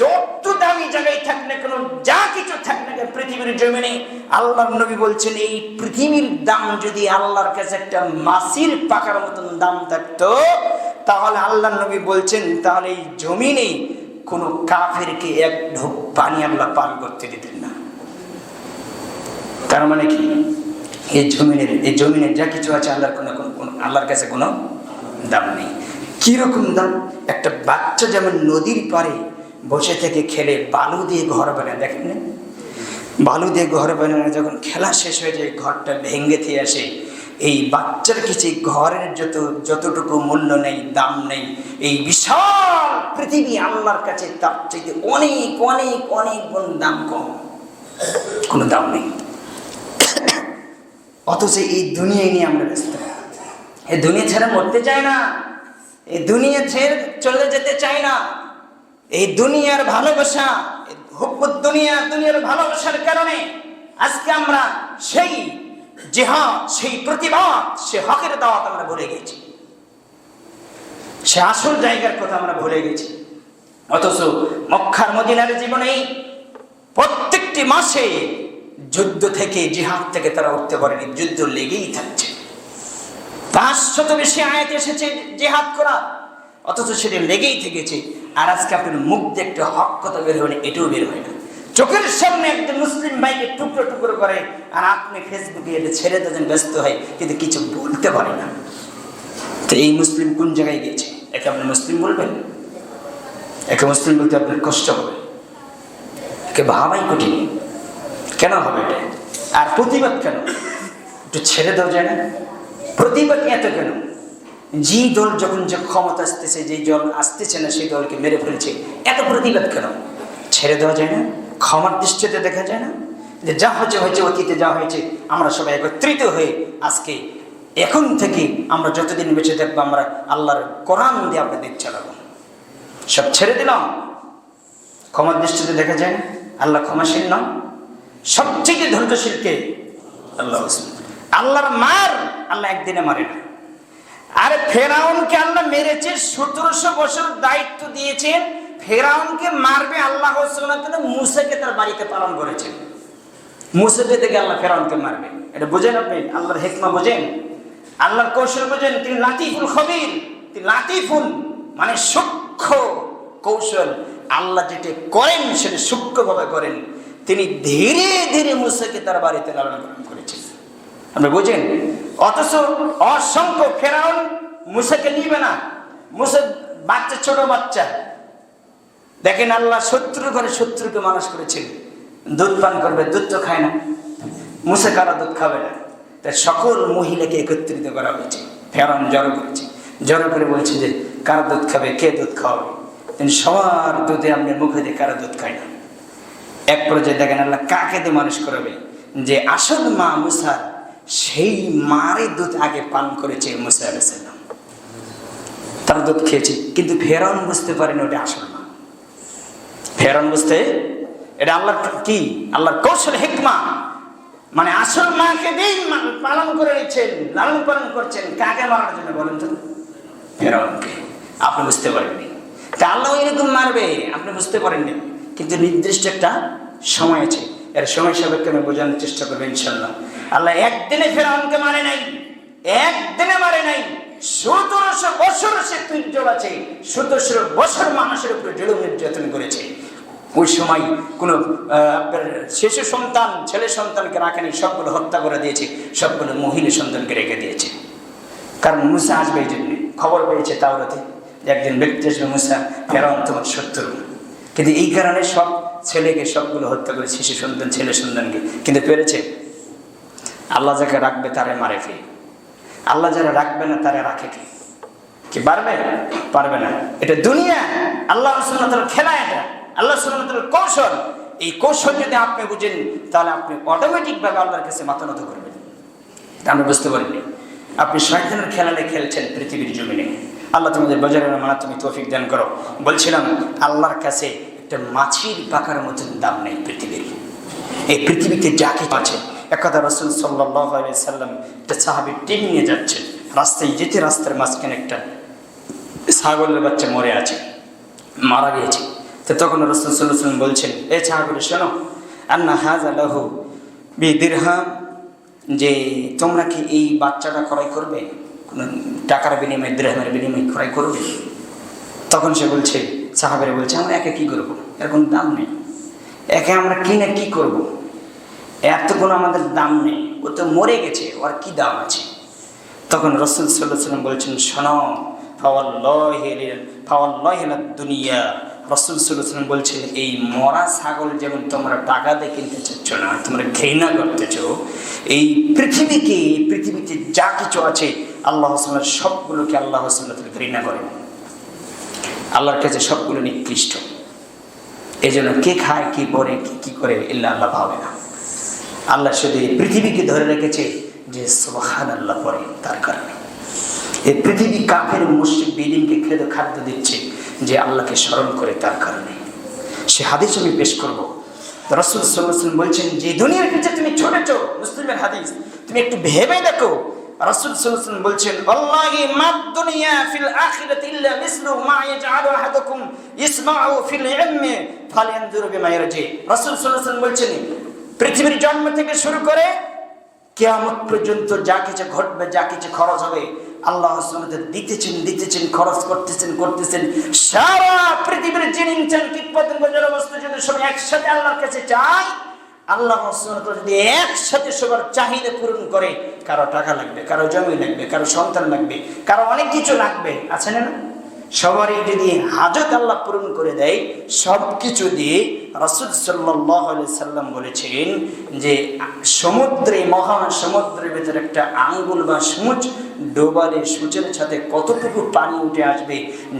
যত দামি জায়গায় থাক না কেন, যা কিছু থাক না কেন পৃথিবীর জমিনে, আল্লাহর নবী বলছেন এই পৃথিবীর দাম যদি আল্লাহর কাছে একটা মাছির পাকার মতন দাম থাকতো, তাহলে আল্লাহর নবী বলছেন তাহলে এই জমিনে কোন কাফেরকে এক ঢোক পানি আল্লাহ পান করতে দিতেন না। তার মানে কি এই জমিনের যা কিছু আছে আল্লাহর কাছে কোনো দাম নেই। কিরকম দাম? একটা বাচ্চা যেমন নদীর পাড়ে বসে থেকে খেলে বালু দিয়ে ঘর বানায়, দেখেন না? বালু দিয়ে ঘর বানানো যখন খেলা শেষ হয়ে যায়, ঘরটা ভেঙে দিয়ে আসে, এই বাচ্চার কিছু ঘরের যতটুকু মূল্য নেই, দাম নেই, এই বিশাল পৃথিবী আল্লাহর কাছে তার চাইতে অনেক অনেক অনেক গুণ দাম কম, কোনো দাম নেই। অথচ এই দুনিয়ায় নিয়ে আমরা ব্যস্ত, এই দুনিয়া ছেড়ে মরতে চাই না, এই দুনিয়া ছেড়ে চলে যেতে চাই না। এই দুনিয়ার ভালোবাসা, দুনিয়ার ভালোবাসার কারণে আজকে আমরা সেই জিহাদ, সেই প্রতিবাদ, সে হকের দাওয়াত আমরা ভুলে গেছি, সে আসল জায়গার কথা আমরা ভুলে গেছি। অথচ মক্কার মদিনার জীবনে প্রত্যেকটি মাসে যুদ্ধ থেকে, জিহাদ থেকে তারা উঠতে পারেনি, যুদ্ধ লেগেই থাকছে। 500 বেশি আয়াত এসেছে জিহাদ করা, অথচ সেটা লেগেই থেকেছে। আর আজকে আপনার মুখ দিয়ে একটা হক কথা বের হয় না, এটাও বের হয় না। চোখের সামনে একজন মুসলিম ভাইকে টুকরো টুকরো করে, আর আপনি ফেসবুকে এটা ছেড়ে দেন, ব্যস্ত হয়, কিন্তু কিছু বলতে পারে না। তো এই মুসলিম কোন জায়গায় গিয়েছে? একে আপনি মুসলিম বলবেন? একে মুসলিম বলতে আপনার কষ্ট হবে, একে ভাবাই কঠিন। কেন হবে এটা? আর প্রতিবাদ কেন? একটু ছেড়ে দেওয়া যায় না? প্রতিবাদ এত কেন? যে দল যখন যে ক্ষমতা আসতেছে, যে দল আসতেছে না সেই দলকে মেরে ফেলছে, এত প্রতিবাদ কেন? ছেড়ে দেওয়া যায় না? ক্ষমার দৃষ্টিতে দেখা যায় না যে যা হয়েছে হয়েছে, অতীতে যা হয়েছে, আমরা সবাই একত্রিত হয়ে আজকে এখন থেকে আমরা যতদিন বেঁচে থাকবো আমরা আল্লাহর কোরআন দিয়ে আমরা দেশ চালাবো। সব ছেড়ে দিলাম। ক্ষমার দৃষ্টিতে দেখা যায় না? আল্লাহ ক্ষমাশীল নন? সবচেয়ে ধৈর্যশীলকে আল্লাহ। আল্লাহর মার আল্লাহ একদিনে মারে না। আর ফেরাউনকে আল্লাহ মেরেছে, 1700 বছর দায়িত্ব দিয়েছেন, ফেরাউনকে মারবে আল্লাহ। মুসাকে তার বাড়িতে পালন করেছেন, মুসাকে থেকে আল্লাহ ফেরাউনকে মারবে। এটা বোঝেন আপনি? আল্লাহর হিকমা বোঝেন, আল্লাহর কৌশল বোঝেন। তিনি লাতিফুল খবীর, তিনি লাতিফুল মানে সূক্ষ্ম কৌশল। আল্লাহ যেটা করেন সেটা সূক্ষ্মভাবে করেন। তিনি ধীরে ধীরে মুসাকে তার বাড়িতে লালন পালন করেছেন, আপনি বোঝেন। অথচ অসংখ্য ফেরাউন মুসাকে নিবে না। মুসা বাচ্চা, ছোট বাচ্চা। দেখেন আল্লাহ শত্রু করে শত্রুকে মানুষ করেছেন। দুধ পান করবে, দুধ তো খায় না। মুসা কারা দুধ খাবে না, তাই সকল মহিলাকে একত্রিত করা হয়েছে। ফেরাউন জড়ো করেছে, জড়ো করে বলছে যে কারা দুধ খাবে, কে দুধ খাওয়াবে? তিনি সবার দুধে আপনার মুখে দিয়ে কারা দুধ খায় না। এক পর্যায়ে দেখেন আল্লাহ কাকে দিয়ে মানুষ করাবে, যে আসল মা মুসা, সেই মারে দুধ আগে পান করেছে মুসা আলাইহিস সালাম, তার দুধ খেয়েছে। কিন্তু ফেরাউন বুঝতে পারেনি ওটা আসল মা। ফেরাউন বুঝতে, এটা আল্লাহর কি, আল্লাহর কৌশল, হিকমা। মানে আসল মাকে দিয়েই পালন করে নিচ্ছেন, লালন পালন করছেন। কাকে মারার জন্য বলেন তো? ফেরাউনকে। আপনি বুঝতে পারেননি, তা আল্লাহ এরকম মারবে আপনি বুঝতে পারেননি। কিন্তু নির্দিষ্ট একটা সময় আছে, এর সময় সাপেক্ষে আমি বোঝানোর চেষ্টা করবো ইনশাল্লাহ। আল্লাহ একদিনে ফেরাউনকে মারে নাই, একদিনে মারে নাই। 1700 বছর সে তুর্যল আছে, 1700 বছর মানুষের উপরে জুলুম নির্যাতন করেছে। ওই সময় কোনো শিশু সন্তান, ছেলে সন্তানকে রাখেনি, সবগুলো হত্যা করে দিয়েছে, সবগুলো মহিলা সন্তানকে রেখে দিয়েছে। কারণ মুসা আসবে এই জন্যে, খবর পেয়েছে তাওরাতে যে একদিন ব্যক্তি আসবে, মুসা ফেরাউন তোমার শত্রু। কিন্তু এই কারণে সব ছেলেকে সবগুলো হত্যা করে, শিশু সন্তান, ছেলে সন্তানকে। কিন্তু পেরেছে? আল্লাহ যাকে রাখবে তারে মারে ফেলে, আল্লাহ যারা রাখবে না তারা রাখে কে? কি পারবে? পারবে না। এটা দুনিয়া, আল্লাহ সুবহানাহু ওয়া তাআলার খেলা, এটা আল্লাহ সুবহানাহু ওয়া তাআলার কৌশল। এই কৌশল যদি আপনি বুঝেন তাহলে আপনি অটোমেটিকভাবে আল্লাহর কাছে মাথা নত করবেন। আমরা বুঝতে পারিনি আপনি শয়তানের খেলালে খেলছেন পৃথিবীর জমিনে। আল্লাহ তোমাদের বাজারের মানা তুমি তৌফিক দান করো। বলছিলাম আল্লাহর কাছে একটা মাছির পাকার মতন দাম নেই পৃথিবীর। এই পৃথিবীতে যা কিছু আছে, একদা রাসূল সাল্লাল্লাহু আলাইহি সাল্লাম একটা সাহাবী টিম নিয়ে যাচ্ছেন, রাস্তায় যেতে রাস্তার মাঝখানে একটা ছাগলের বাচ্চা মরে আছে, মারা গিয়েছে। তো তখন রাসূল সাল্লাল্লাহু আলাইহি সাল্লাম বলছেন, এ ছাগল শোনো, আন্না হাযা লাহু বিদিরহাম, যে তোমরা কি এই বাচ্চাটা ক্রয় করবে? কোনো টাকার বিনিময়ে, দিরহামের বিনিময়ে ক্রয় করবে? তখন সে বলছে, সাহাবীরা বলছে, আমরা একে কি করবো, এর কোনো দাম নেই, একে আমরা কিনে কি করব, এত কোনো আমাদের দাম নেই, ও তো মরে গেছে, ওর কি দাম আছে? তখন রাসূল সাল্লাল্লাহু আলাইহি সাল্লাম বলছেন, শোনো, ফাওয়াল্লাহি দুনিয়া, রাসূল সাল্লাল্লাহু আলাইহি সাল্লাম বলছেন, এই মরা ছাগল যেমন তোমরা টাকা দিয়ে কিনতে চাচ্ছ না, তোমরা ঘৃণা করতেছ, এই পৃথিবীকে, এই পৃথিবীতে যা কিছু আছে আল্লাহ সুবহানাহু সবগুলোকে আল্লাহ সুবহানাহু ঘৃণা করেন। আল্লাহর কাছে সবগুলো নিকৃষ্ট। এই জন্য কে খায়, কি পরে, কি করে, ইল্লা আল্লাহ ভাবে না। আল্লাহ শুধু এই পৃথিবীকে ধরে রেখেছে যে সুবহানাল্লাহ পরে, তার কারণে এই পৃথিবী কাফের মুশরিক বিলিনকে খাদ্য দিচ্ছে যে আল্লাহকে স্মরণ করে, তার কারণে। সে হাদিস আমি পেশ করবো। রাসূল সাল্লাল্লাহু আলাইহি ওয়াসাল্লাম বলছেন, যে দুনিয়ার পিছে তুমি ছুটেছো, মুসলিমের হাদিস, তুমি একটু ভেবে দেখো। রাসূল সাল্লাল্লাহু আলাইহি ওয়াসাল্লাম বলছেন, ওয়াল্লাহি মাদ দুনিয়া ফিল আখিরাতি ইল্লা মিসলু মা ইয়াজআলু আহাদুকুম ইসমাউ ফিল ইলমি ফালয়ানজুর বিমা ইয়ারজি। রাসূল সাল্লাল্লাহু আলাইহি ওয়াসাল্লাম বলছেন, পৃথিবীর জন্ম থেকে শুরু করে কিয়ামত পর্যন্ত যা কিছু ঘটবে, যা কিছু খরচ হবে, আল্লাহ সুবহানাহু ওয়া তাআলা দিতেছেন, খরচ করতেছেন। সারা পৃথিবীর জিন ইনসান কীটপতঙ্গ জড়বস্তু যদি সব একসাথে আল্লাহর কাছে চায়, আল্লাহ সুবহানাহু ওয়া তাআলা যদি একসাথে সবার চাহিদা পূরণ করে, কারো টাকা লাগবে, কারো জমি লাগবে, কারো সন্তান লাগবে, কারো অনেক কিছু লাগবে, আছে না? সবারই যদি হাজত আল্লাহ পূরণ করে দেয়, সব কিছু দিয়ে রাসূল সাল্লাল্লাহু আলাইহি সাল্লাম বলেছেন যে সমুদ্রে, মহাসমুদ্রের ভিতরে একটা আঙ্গুল বা সূচ ডোবালে সূচের সাথে কতটুকু পানি উঠে আসবে,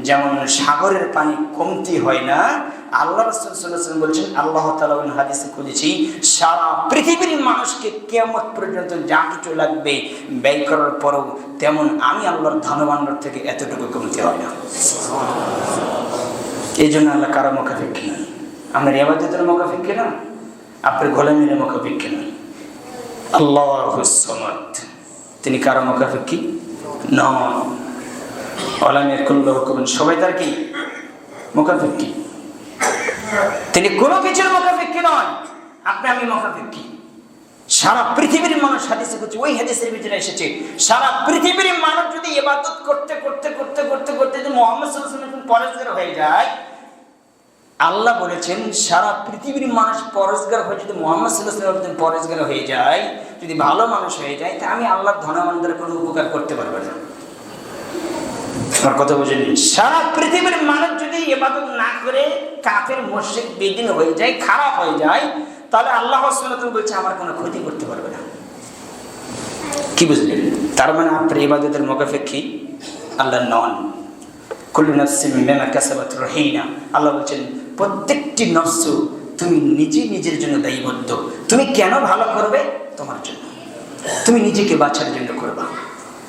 যেমন সাগরের পানি কমতি হয় না, আল্লাহ রাসূল সাল্লাল্লাহু আলাইহি ওয়াসাল্লাম বলছেন, আল্লাহ তাআলা হাদিসে কুদসি সারা পৃথিবীর মানুষকে কিয়ামত পর্যন্ত যা কিছু লাগবে ব্যয় করার পরও তেমন আমি আল্লাহর ধনভাণ্ডার থেকে এতটুকু কমতি হয় না। এই জন্য আল্লাহ কারো মুখাপেক্ষী নয়, আপনার ইবাদতের মুখাপেক্ষী না, আপনার গোলামীর মুখাপেক্ষী নয়। আল্লাহুস সামাদ, তিনি কারো মুখাপেক্ষী নন। ওয়ালামিয়া কুল্লু হুকুম, সবাই তার কি মুখাপেক্ষী, তিনি কোনো কিছুর মুখাপেক্ষী নয়। আপনি আমি মুখাপেক্ষী। সারা পৃথিবীর মানুষ, হাদিসে বলছে, ওই হাদিসের ভিতরে এসেছে, সারা পৃথিবীর মানুষ যদি ইবাদত করতে করতে করতে করতে করতে যদি মুহাম্মদ সাল্লাল্লাহু আলাইহি ওয়াসাল্লাম পরেজগার হয়ে যায়, আল্লাহ বলেছেন সারা পৃথিবীর মানুষ পরেজগার হয়ে যদি মুহাম্মদ সাল্লাল্লাহু আলাইহি ওয়াসাল্লাম পরেজগার হয়ে যায়, যদি ভালো মানুষ হয়ে যায়, তা আমি আল্লাহর ধনভাণ্ডারে কোনো উপকার করতে পারবো না। আমার কথা বুঝেনি? সারা পৃথিবীর মানুষ যদি ইবাদত না করে কাফের, মুশরিক, বেদিন হয়ে যায়, খারাপ হয়ে যায়, তাহলে আল্লাহ সুবহানাহু ওয়া তাআলা বলছে আমার কোনো ক্ষতি করতে পারবে না। কি বুঝলেন? তার মানে আপনার ইবাদতের মুখাপেক্ষী আল্লাহ নন। কুল্লু নাফসিন বিমা কাসাবাত রহিনা, আল্লাহ বলছেন প্রত্যেকটি নফস তুমি নিজের জন্য দায়বদ্ধ। তুমি কেন ভালো করবে? তোমার জন্য, তুমি নিজেকে বাঁচার জন্য করবা।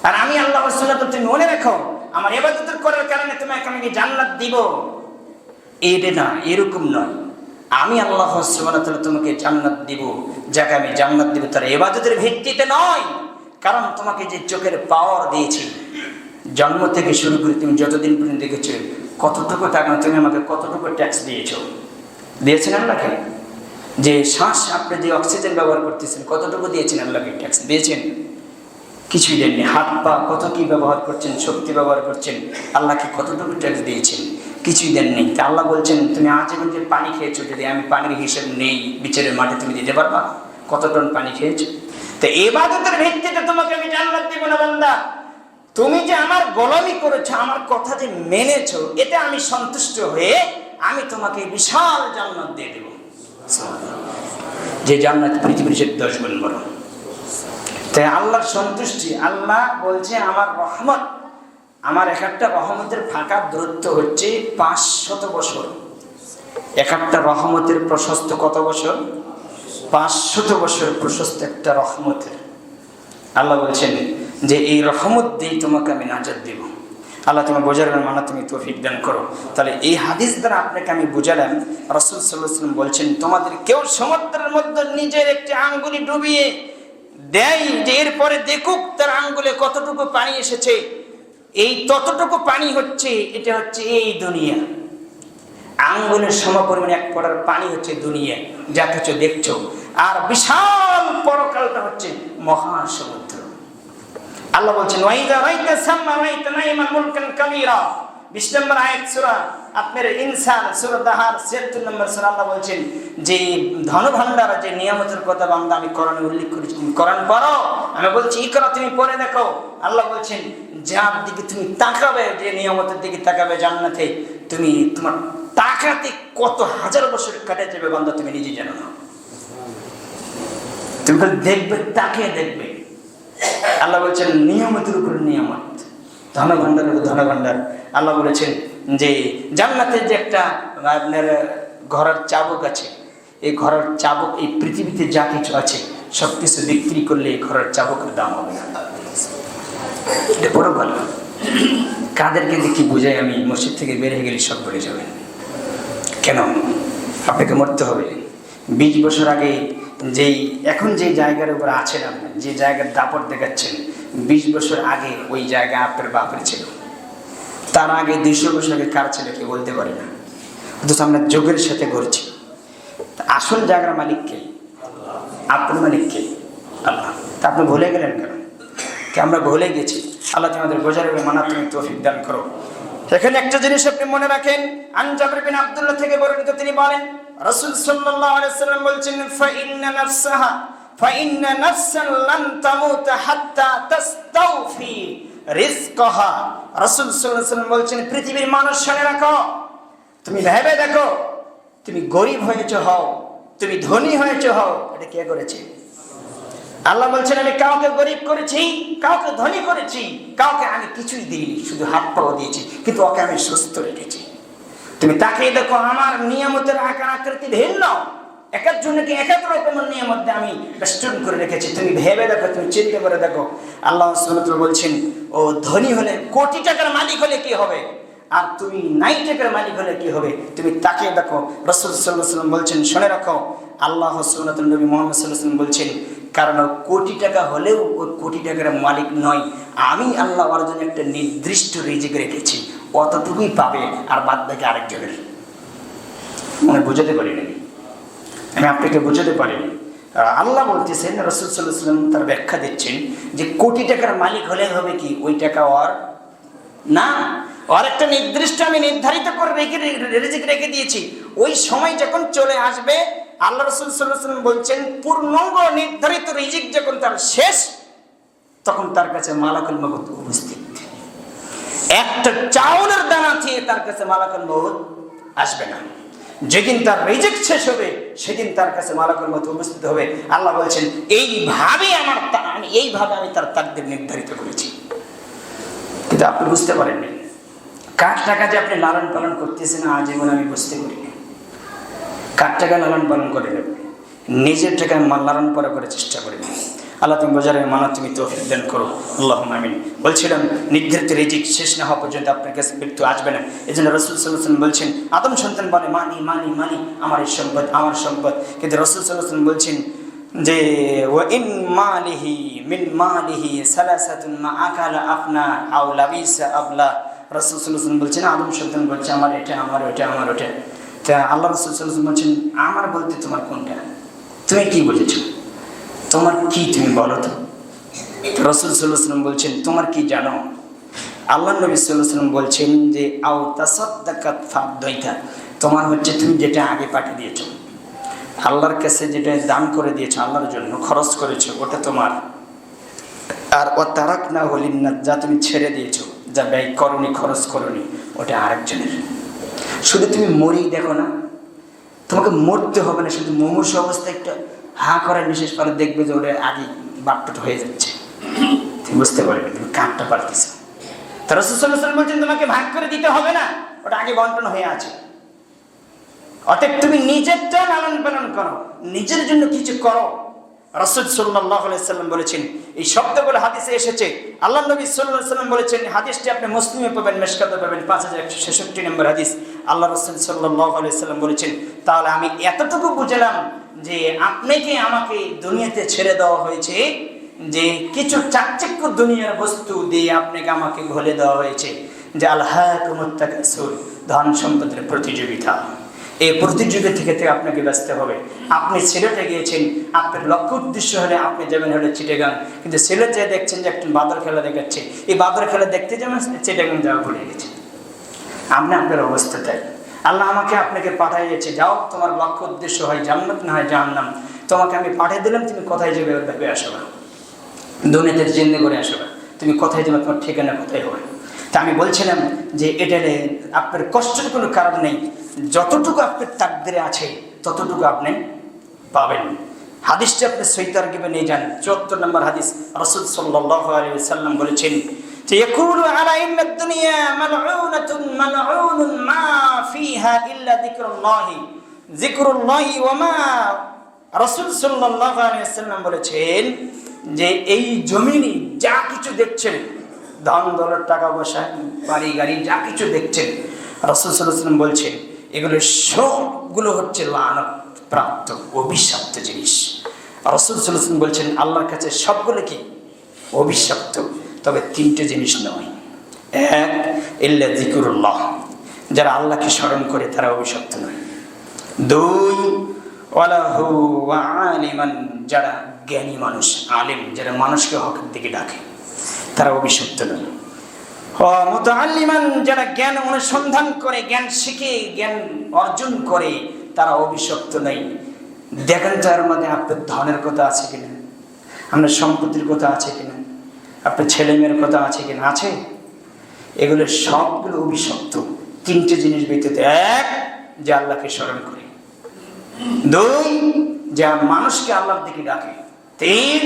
আর আমি আল্লাহ সুবহানাহু ওয়া তাআলা, তুমি মনে রাখো আমার ইবাদত করার কারণে তোমাকে আমি জান্নাত দিব, এটা না, এরকম নয়। আমি আল্লাহ সুবহানাহু ওয়া তাআলা তোমাকে জান্নাত দিব, যাকে আমি জান্নাত দিব তার ইবাদতের ভিত্তিতে নয়। কারণ তোমাকে যে চোখের পাওয়ার দিয়েছি, জন্ম থেকে শুরু করে তুমি যতদিন পর্যন্ত দেখেছো, কতটুকু টাকা তুমি আমাকে কতটুকু ট্যাক্স দিয়েছেন আল্লাহকে? যে শ্বাস, আপনি যে অক্সিজেন ব্যবহার করতেছেন, কতটুকু দিয়েছেন আল্লাহকে ট্যাক্স? দিয়েছেন? কিছুই দেননি। হাত পা কত কি ব্যবহার করছেন, শক্তি ব্যবহার করছেন, আল্লাহকে কতটুকু ট্যাক্স দিয়েছেন? কিছুই দেননি। তা আল্লাহ বলছেন তুমি আজীবন যে পানি খেয়েছো, যদি আমি পানির হিসেব নেই বিচারের মাঠে, তুমি দিতে পারবা কত টন পানি খেয়েছো? তো ইবাদতের ভিত্তিতে তোমাকে আমি জান্নাত দিব না বান্দা। তুমি যে আমার গোলামি করেছো, আমার কথা যে মেনেছো, এতে আমি সন্তুষ্ট হয়ে আমি তোমাকে বিশাল জান্নাত দিয়ে দেব, যে জান্নাত পৃথিবীর 10 গুণ বড়। তাই আল্লাহর সন্তুষ্টি, আল্লাহ বলছে আমার রহমত, আমার এক একটা রহমতের ফাঁকা দূরত্ব হচ্ছে 500 বছর। এক একটা রহমতের প্রশস্ত কত বছর? 500 বছর প্রশস্ত একটা রহমতের। আল্লাহ বলছেন যে এই রহমত দিয়ে তোমাকে আমি নাজাত দেব। আল্লাহ তোমার বোঝার মানা তুমি তৌফিক দান করো। তাহলে এই হাদিস দ্বারা আপনাকে আমি বুঝালাম, রাসূল সাল্লাল্লাহু আলাইহি ওয়াসাল্লাম বলছেন তোমাদের কেউ সমুদ্রের মধ্যে নিজের একটি আঙ্গুলি ডুবিয়ে দেয়, যে এরপরে দেখুক তার আঙ্গুলে কতটুকু পানি এসেছে, এই ততটুকু পানি হচ্ছে, এটা হচ্ছে এই দুনিয়া। আঙ্গুলের সমপরিমাণ এক ফোঁটার পানি হচ্ছে দুনিয়া, যা কিছু দেখছো। আর বিশাল পরকালটা হচ্ছে মহাসমুদ্র। আল্লাহ বলছেন ওয়াইদা রাইতা সাম্মা রাইতা নাইমান মুলকান কাবীরা, 20 নম্বর আয়াত সূরা আপনার ইনসান, সূরা দাহার 76 নম্বর সূরা। আল্লাহ বলছেন যে ধন ভান্ডার, যে নিয়ামতের কথা বান্দা আমি কোরআনে উল্লেখ করেছি, তুমি কোরআন পড়ো, আমি বলছি ইকরা, তুমি পড়ে দেখো। আল্লাহ বলছেন যার দিকে তুমি তাকাবে, যে নিয়ামতের দিকে তাকাবে জান্নাতে, তুমি তোমার তাকাতে কত হাজার বছর কাটে যাবে বান্দা তুমি নিজে জানো না। তুমি দেখবে, তাকিয়ে দেখবে। আল্লাহ বলছেন নিয়ামতের উপর নিয়ামত, ধন ভান্ডারের উপর ধন ভান্ডার। আল্লাহ বলেছেন যে জান্নাতের যে একটা আপনার ঘরের চাবুক আছে, এই ঘরের চাবুক এই পৃথিবীতে যা কিছু আছে সব কিছু বিক্রি করলে এই ঘরের চাবুকের দাম হবে না। এটা বড় ভালো। কাদেরকে দেখি বুঝাই আমি, মসজিদ থেকে বের হয়ে গেলে সব বেড়ে যাবে। কেন? আপনাকে মরতে হবে। 20 বছর আগে এখন যে জায়গার উপর আছেন আপনি, যে জায়গার দাপট দেখাচ্ছেন, 20 বছর আগে ওই জায়গা আপনার বাপের ছিল। তার আগে 200 বছর আগে কার ছেলে কেউ বলতে পারে না। অথচ আমরা যোগের সাথে ঘুরছি। আসল জায়গার মালিক কে? আপনার মালিক কে? আল্লাহ। তা আপনি ভুলে গেলেন কেন? আমরা ভুলে গেছি। আল্লাহ তোমাদের বোঝার মানা তুমি তৌফিক দান করো। এখানে একটা জিনিস আপনি মনে রাখেন, আন জাবির বিন আব্দুল্লাহ থেকে বর্ণিত, তিনি বলেন রাসূল সাল্লাল্লাহু আলাইহি ওয়াসাল্লাম বলেছেন ফাইন্না নাফসান লান তামুত হাত্তা তাস্তাওফি রিজকাহা। রাসূল সাল্লাল্লাহু আলাইহি ওয়াসাল্লাম বলেছেন পৃথিবীর মানুষ শুনে রাখো, তুমি ভেবে দেখো, তুমি গরিব হয়েছ হও, তুমি ধনী হয়েছ হও, এটা কে করেছে? আল্লাহ বলছেন আমি কাউকে গরিব করেছি, কাউকে ধনী করেছি, কাউকে আমি কিছুই দিইনি, শুধু হাত পাও দিয়েছি, কিন্তু ওকে আমি সুস্থ রেখেছি। তুমি তাকিয়ে দেখো, আমার নিয়ামতের আকার আকৃতি ভিন্ন, এক একজনকে এক এক রকমের নিয়ামত আমি বেষ্টন করে রেখেছি। তুমি ভেবে দেখো, তুমি চিন্তা করে দেখো। আল্লাহ সুবহানাহু ওয়া তাআলা বলছেন ও ধনী হলে, কোটি টাকার মালিক হলে কি হবে, আর তুমি নাই টাকার মালিক হলে কি হবে? তুমি তাকিয়ে দেখো। রাসূল সাল্লাল্লাহু আলাইহি ওয়াসাল্লাম বলছেন, শুনে রাখো, আল্লাহ সুবহানাহু ওয়া তাআলা নবী মুহাম্মদ সাল্লাল্লাহু আলাইহি ওয়াসাল্লাম বলছেন, কারণ কোটি টাকা হলেও ওই কোটি টাকার মালিক নয়, আমি আল্লাহ ওর জন্য একটা নির্দিষ্ট রিজিক রেখেছি, অতটুকুই পাবে, আর বাদ বাকি আরেকজনের। মনে বুঝাতে পারিনি, আমি আপনাকে বুঝাতে পারিনি। আল্লাহ বলতেছেন, রাসূল সাল্লাল্লাহু আলাইহি ওয়াসাল্লাম তার ব্যাখ্যা দিচ্ছেন যে কোটি টাকার মালিক হলে হবে কি, ওই টাকা ওর না, ওর একটা নির্দিষ্ট আমি নির্ধারিত করে রিজিক রেখে দিয়েছি। ওই সময় যখন চলে আসবে, আল্লাহ রাসূল সাল্লাল্লাহু আলাইহি ওয়াসাল্লাম বলছেন, পূর্ণাঙ্গ নির্ধারিত রিজিক যখন তার শেষ, তখন তার কাছে মালাকুল মউত উপস্থিত। একটা চাউলের দানা থেকে তার কাছে মালাকুল মউত আসবে না। যেদিন তার রিজিক শেষ হবে, সেদিন তার কাছে মালাকুল মউত উপস্থিত হবে। আল্লাহ বলছেন, এইভাবে আমি তার তাকদীর নির্ধারিত করেছি। কিন্তু আপনি বুঝতে পারেননি, কার টাকা যে আপনি লালন পালন করতেছেন আজীবন আমি বুঝতে পারিনি। কার টাকা লালন পালন করে নেবে, নিজের টাকায় লালন পালন করে চেষ্টা করে নেবে। আল্লাহ তুমি বোঝারে মানা, তুমি তৌফিক দান করো, আল্লাহুম্মা আমিন। বলছিলাম, নির্ধারিত রিজিক শেষ না হওয়া পর্যন্ত আপনার কাছে মৃত্যু আসবে না। এই জন্য রাসূল সাল্লাল্লাহু আলাইহি ওয়াসাল্লাম বলছেন, আদম সন্তান বলে মানি মানি মানি, আমার এই সম্পদ, আমার সম্পদ। কিন্তু রাসূল সাল্লাল্লাহু আলাইহি ওয়াসাল্লাম বলছেন যে ওয়া ইন মালিহি মিন মালিহি সালাসাতুন মা আকালা আফনা আও লাবিসা আবলা। রাসূল সাল্লাল্লাহু আলাইহি ওয়াসাল্লাম বলছেন, আদম সন্তান বলছে আমার এটা, আমার ওটা, আমার ওটা। তা আল্লাহ রাসূল সাল্লাল্লাহু আলাইহি ওয়াসাল্লাম বলছেন, আমার বলতে তোমার কোনটা? তুমি কি বুঝেছো? তোমার কি, তুমি বলো তো। রাসূল সাল্লাল্লাহু আলাইহি ওয়াসাল্লাম বলছেন, তোমার কি জানো? আল্লাহ নবী সাল্লাল্লাহু আলাইহি ওয়াসাল্লাম বলছেন যে আও তাসাদ্দাকাত ফাদদাইতা, তোমার হচ্ছে তুমি যেটা আগে পাঠিয়ে দিয়েছো, আল্লাহর কাছে যেটা দান করে দিয়েছো, আল্লাহর জন্য খরচ করেছো, ওটা তোমার। আর ও তারাকনা লিন-নাস, যা তুমি ছেড়ে দিয়েছো, যা ব্যয় করনি, খরচ করনি, ওটা আরেকজনের। শুধু তুমি মরেই দেখো না, তোমাকে মরতে হবে না, শুধু মুমূর্ষু অবস্থায় একটা হা করে নিঃশ্বাস পরে দেখবে যে ওটা আগে বাট্টট হয়ে যাচ্ছে, তুমি বুঝতে পারবে, তুমি কাঁদতে পারতেছো। তো রাসূল সাল্লাল্লাহু আলাইহি ওয়াসাল্লাম বলছেন, তোমাকে ভাগ করে দিতে হবে না, ওটা আগে বন্টন হয়ে আছে। অতএব তুমি নিজেরটা লালন পালন করো, নিজের জন্য কিছু করো। রাসূল সাল্লাল্লাহু আলাইহি ওয়াসাল্লাম বলেছেন, এই শব্দগুলো হাদিসে এসেছে। আল্লাহ নবী সাল্লাল্লাহু আলাইহি ওয়াসাল্লাম বলেছেন, হাদিসটি আপনি মুসলিমে পাবেন, মিশকাতে পাবেন, 5166 নম্বর হাদিস। আল্লাহ রাসূল সাল্লাল্লাহু আলাইহি ওয়াসাল্লাম বলেছেন, তাহলে আমি এতটুকু বুঝলাম যে আপনাকে আমাকে দুনিয়াতে ছেড়ে দেওয়া হয়েছে, যে কিছু চাকচিক্য দুনিয়ার বস্তু দিয়ে আপনাকে আমাকে ঘোলে দেওয়া হয়েছে, যে আলহাকুমুত তাকাসুর, ধন সম্পদের প্রতিযোগিতা। এই প্রতিযোগিতা থেকে আপনাকে ব্যস্ত হবে। আপনি সিলেটে গিয়েছেন, আপনার লক্ষ্য উদ্দেশ্য হলে আপনি যাবেন হলে চিটাগাং, কিন্তু সিলেট যে দেখছেন যে একটা বাদর খেলা দেখাচ্ছে, এই বাদর খেলা দেখতে যাবেন চিটাগাং যাওয়া ভুলে গেছে। আপনি আপনার অবস্থাটাই, আল্লাহ আমাকে আপনাকে পাঠাইয়েছে, যাও তোমার লক্ষ্য উদ্দেশ্য হয় জান্নাত না হয় জাহান্নাম, তোমাকে আমি পাঠিয়ে দিলাম, তুমি কোথায় যাবে ভেবে আসো না, দুনিয়াতে জিন্দে করে আসো না, তুমি কোথায় যাবে, তোমার ঠিকানা কোথায় হবে। তা আমি বলছিলাম যে এটা আপনার কষ্টের কোনো কারণ নেই, যতটুকু আপনার তাকদীরে আছে ততটুকু আপনি পাবেন। হাদিসটা আপনি সহিহ তারগিবে নিয়ে যান, 74 নম্বর হাদিস। রাসূল সাল্লাল্লাহু আলাইহি ওয়াসাল্লাম বলেছেন যে ইয়াকুলু আলা ইন্নাদ দুনিয়া মালউনাতুন মালউনুন মা ফিহা ইল্লা যিকরুল্লাহি ওয়া মা। রাসূল সাল্লাল্লাহু আলাইহি ওয়াসাল্লাম বলেছেন যে এই জমিনে যা কিছু দেখছেন, ধন দৌলত, টাকা পয়সা, বাড়ি গাড়ি, যা কিছু দেখছেন, রাসূল সাল্লাল্লাহু আলাইহি ওয়াসাল্লাম বলছেন এগুলো সবগুলো হচ্ছে লানত প্রাপ্ত অভিশপ্ত জিনিস। রাসূল সাল্লাল্লাহু আলাইহি ওয়াসাল্লাম বলছেন আল্লাহর কাছে সবগুলো কি অভিশপ্ত, তবে তিনটে জিনিস নয়। এক, ইল্লা যিকরুল্লাহ, যারা আল্লাহকে স্মরণ করে তারা অভিশপ্ত নয়। দুই, ওয়ালাহু ওয়া আলিমান, যারা জ্ঞানী মানুষ, আলিম, যারা মানুষকে হকের দিকে ডাকে, তারা অভিশপ্ত নয়। মুতাআল্লিমান, যারা জ্ঞান অনুসন্ধান করে, জ্ঞান শিখে, জ্ঞান অর্জন করে, তারা অভিশপ্ত নেই। দেখেন তো এর মধ্যে আপনার ধনের কথা আছে কিনা, আপনার সম্পত্তির কথা আছে কিনা, আপনার ছেলে মেয়ের কথা আছে কিনা, আছে? এগুলো সবগুলো অভিশপ্ত। তিনটে জিনিস ভিত্তিতে, এক, যে আল্লাহকে স্মরণ করে, দুই, যে মানুষকে আল্লাহর দিকে ডাকে। তিন,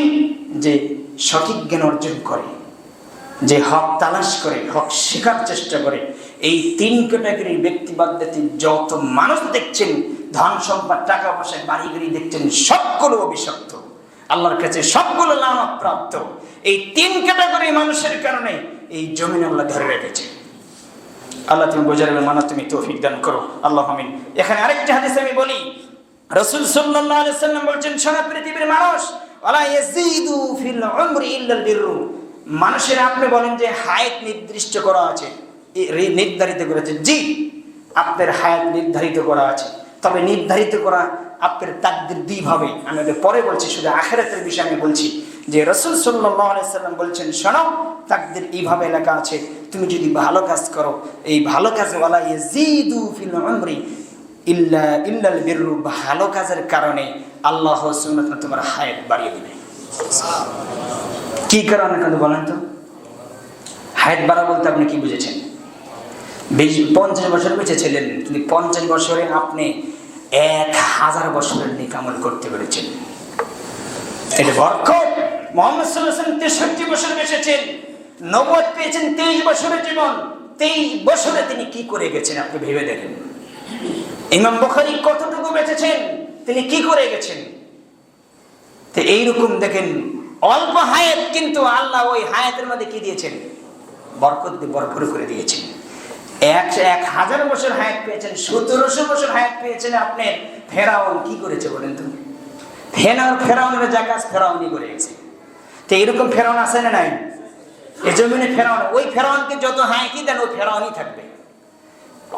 যে সঠিক জ্ঞান অর্জন করে, যে হক তালাশ করে, হক শেখার চেষ্টা করে। এই তিন ক্যাটাগরির ব্যক্তিবাদ যত মানুষ দেখছেন, ধন সম্পদ, টাকা পয়সা, বাড়ি গাড়ি দেখছেন, সবগুলো অভিশপ্ত, আল্লাহর কাছে সবগুলো লানত প্রাপ্ত। এই তিন ক্যাটাগরি মানুষের কারণে এই জমিন আল্লাহ ধরে রেখেছে। আল্লাহ তুমি বোঝার মানা তুমি তৌফিক দান করো, আল্লাহ আমিন। এখানে আরেকটা হাদিস আমি বলি, রাসূল সাল্লাল্লাহু আলাইহি ওয়াসাল্লাম বলেছেন, সারা পৃথিবীর মানুষ ওয়ালা ইয়াজিদু ফিল উমরি ইল্লাল বিররু, মানুষের আপনি বলেন যে হায়াত নির্দিষ্ট করা আছে, নির্ধারিত করেছে, জি আপনার হায়াত নির্ধারিত করা আছে, তবে নির্ধারিত করা আপনার তাকদীর দুইভাবে। আমি পরে বলছি, শুধু আখিরাতের বিষয়ে আমি বলছি যে রাসূল সাল্লাল্লাহু আলাইহি ওয়াসাল্লাম বলছেন, শোনো তাকদীর এইভাবে লেখা আছে, তুমি যদি ভালো কাজ করো, এই ভালো কাজ ওয়ালা ইয়াজিদু ফিল উমরি ইল্লাল বিররু, ভালো কাজের কারণে আল্লাহ সুবহানাহু ওয়া তাআলা তোমার হায়াত বাড়িয়ে দিবে। কি কারণে কেন বলেন তো? হায়াত বাড়া বলতে আপনি কি বুঝেছেন? 50 বছর বেঁচে ছিলেন, কিন্তু 50 বছরে আপনি 1000 বছরের নেক আমল করতে পেরেছেন, এটা বরকত। মুহাম্মদ সাল্লাল্লাহু আলাইহি ওয়াসাল্লাম 63 বছর বেঁচেছেন, নবুয়ত পেয়েছেন 23 বছরের জীবন। 23 বছরে তিনি কি করে গেছেন আপনি ভেবে দেখেন। ইমাম বুখারী কতটুকু বেঁচেছেন, তিনি কি করে গেছেন। তো এইরকম দেখেন, অল্প হায়াত, কিন্তু আল্লাহ ওই হায়াতের মধ্যে কি দিয়েছেন? বরকত দিয়ে ভরপুর করে দিয়েছেন। 1000 বছর হায়াত পেয়েছেন, 1700 বছর হায়াত পেয়েছেন আপনি। ফেরাউন কি করেছে বলেন তো? ফেরাউনের যা কাজ ফেরাউনই করে গেছে। তো এইরকম ফেরাউন আছে না নাই? এই জমিনে ফেরাউন, ওই ফেরাউনকে যত হায়াতই দেন ওই ফেরাউনই থাকবে,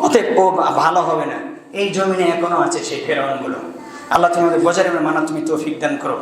অতএব ও ভালো হবে না। এই জমিনে এখনো আছে সেই ফেরাউনগুলো। আল্লাহ তোমাদের বোঝার মানা তুমি তৌফিক দান করো।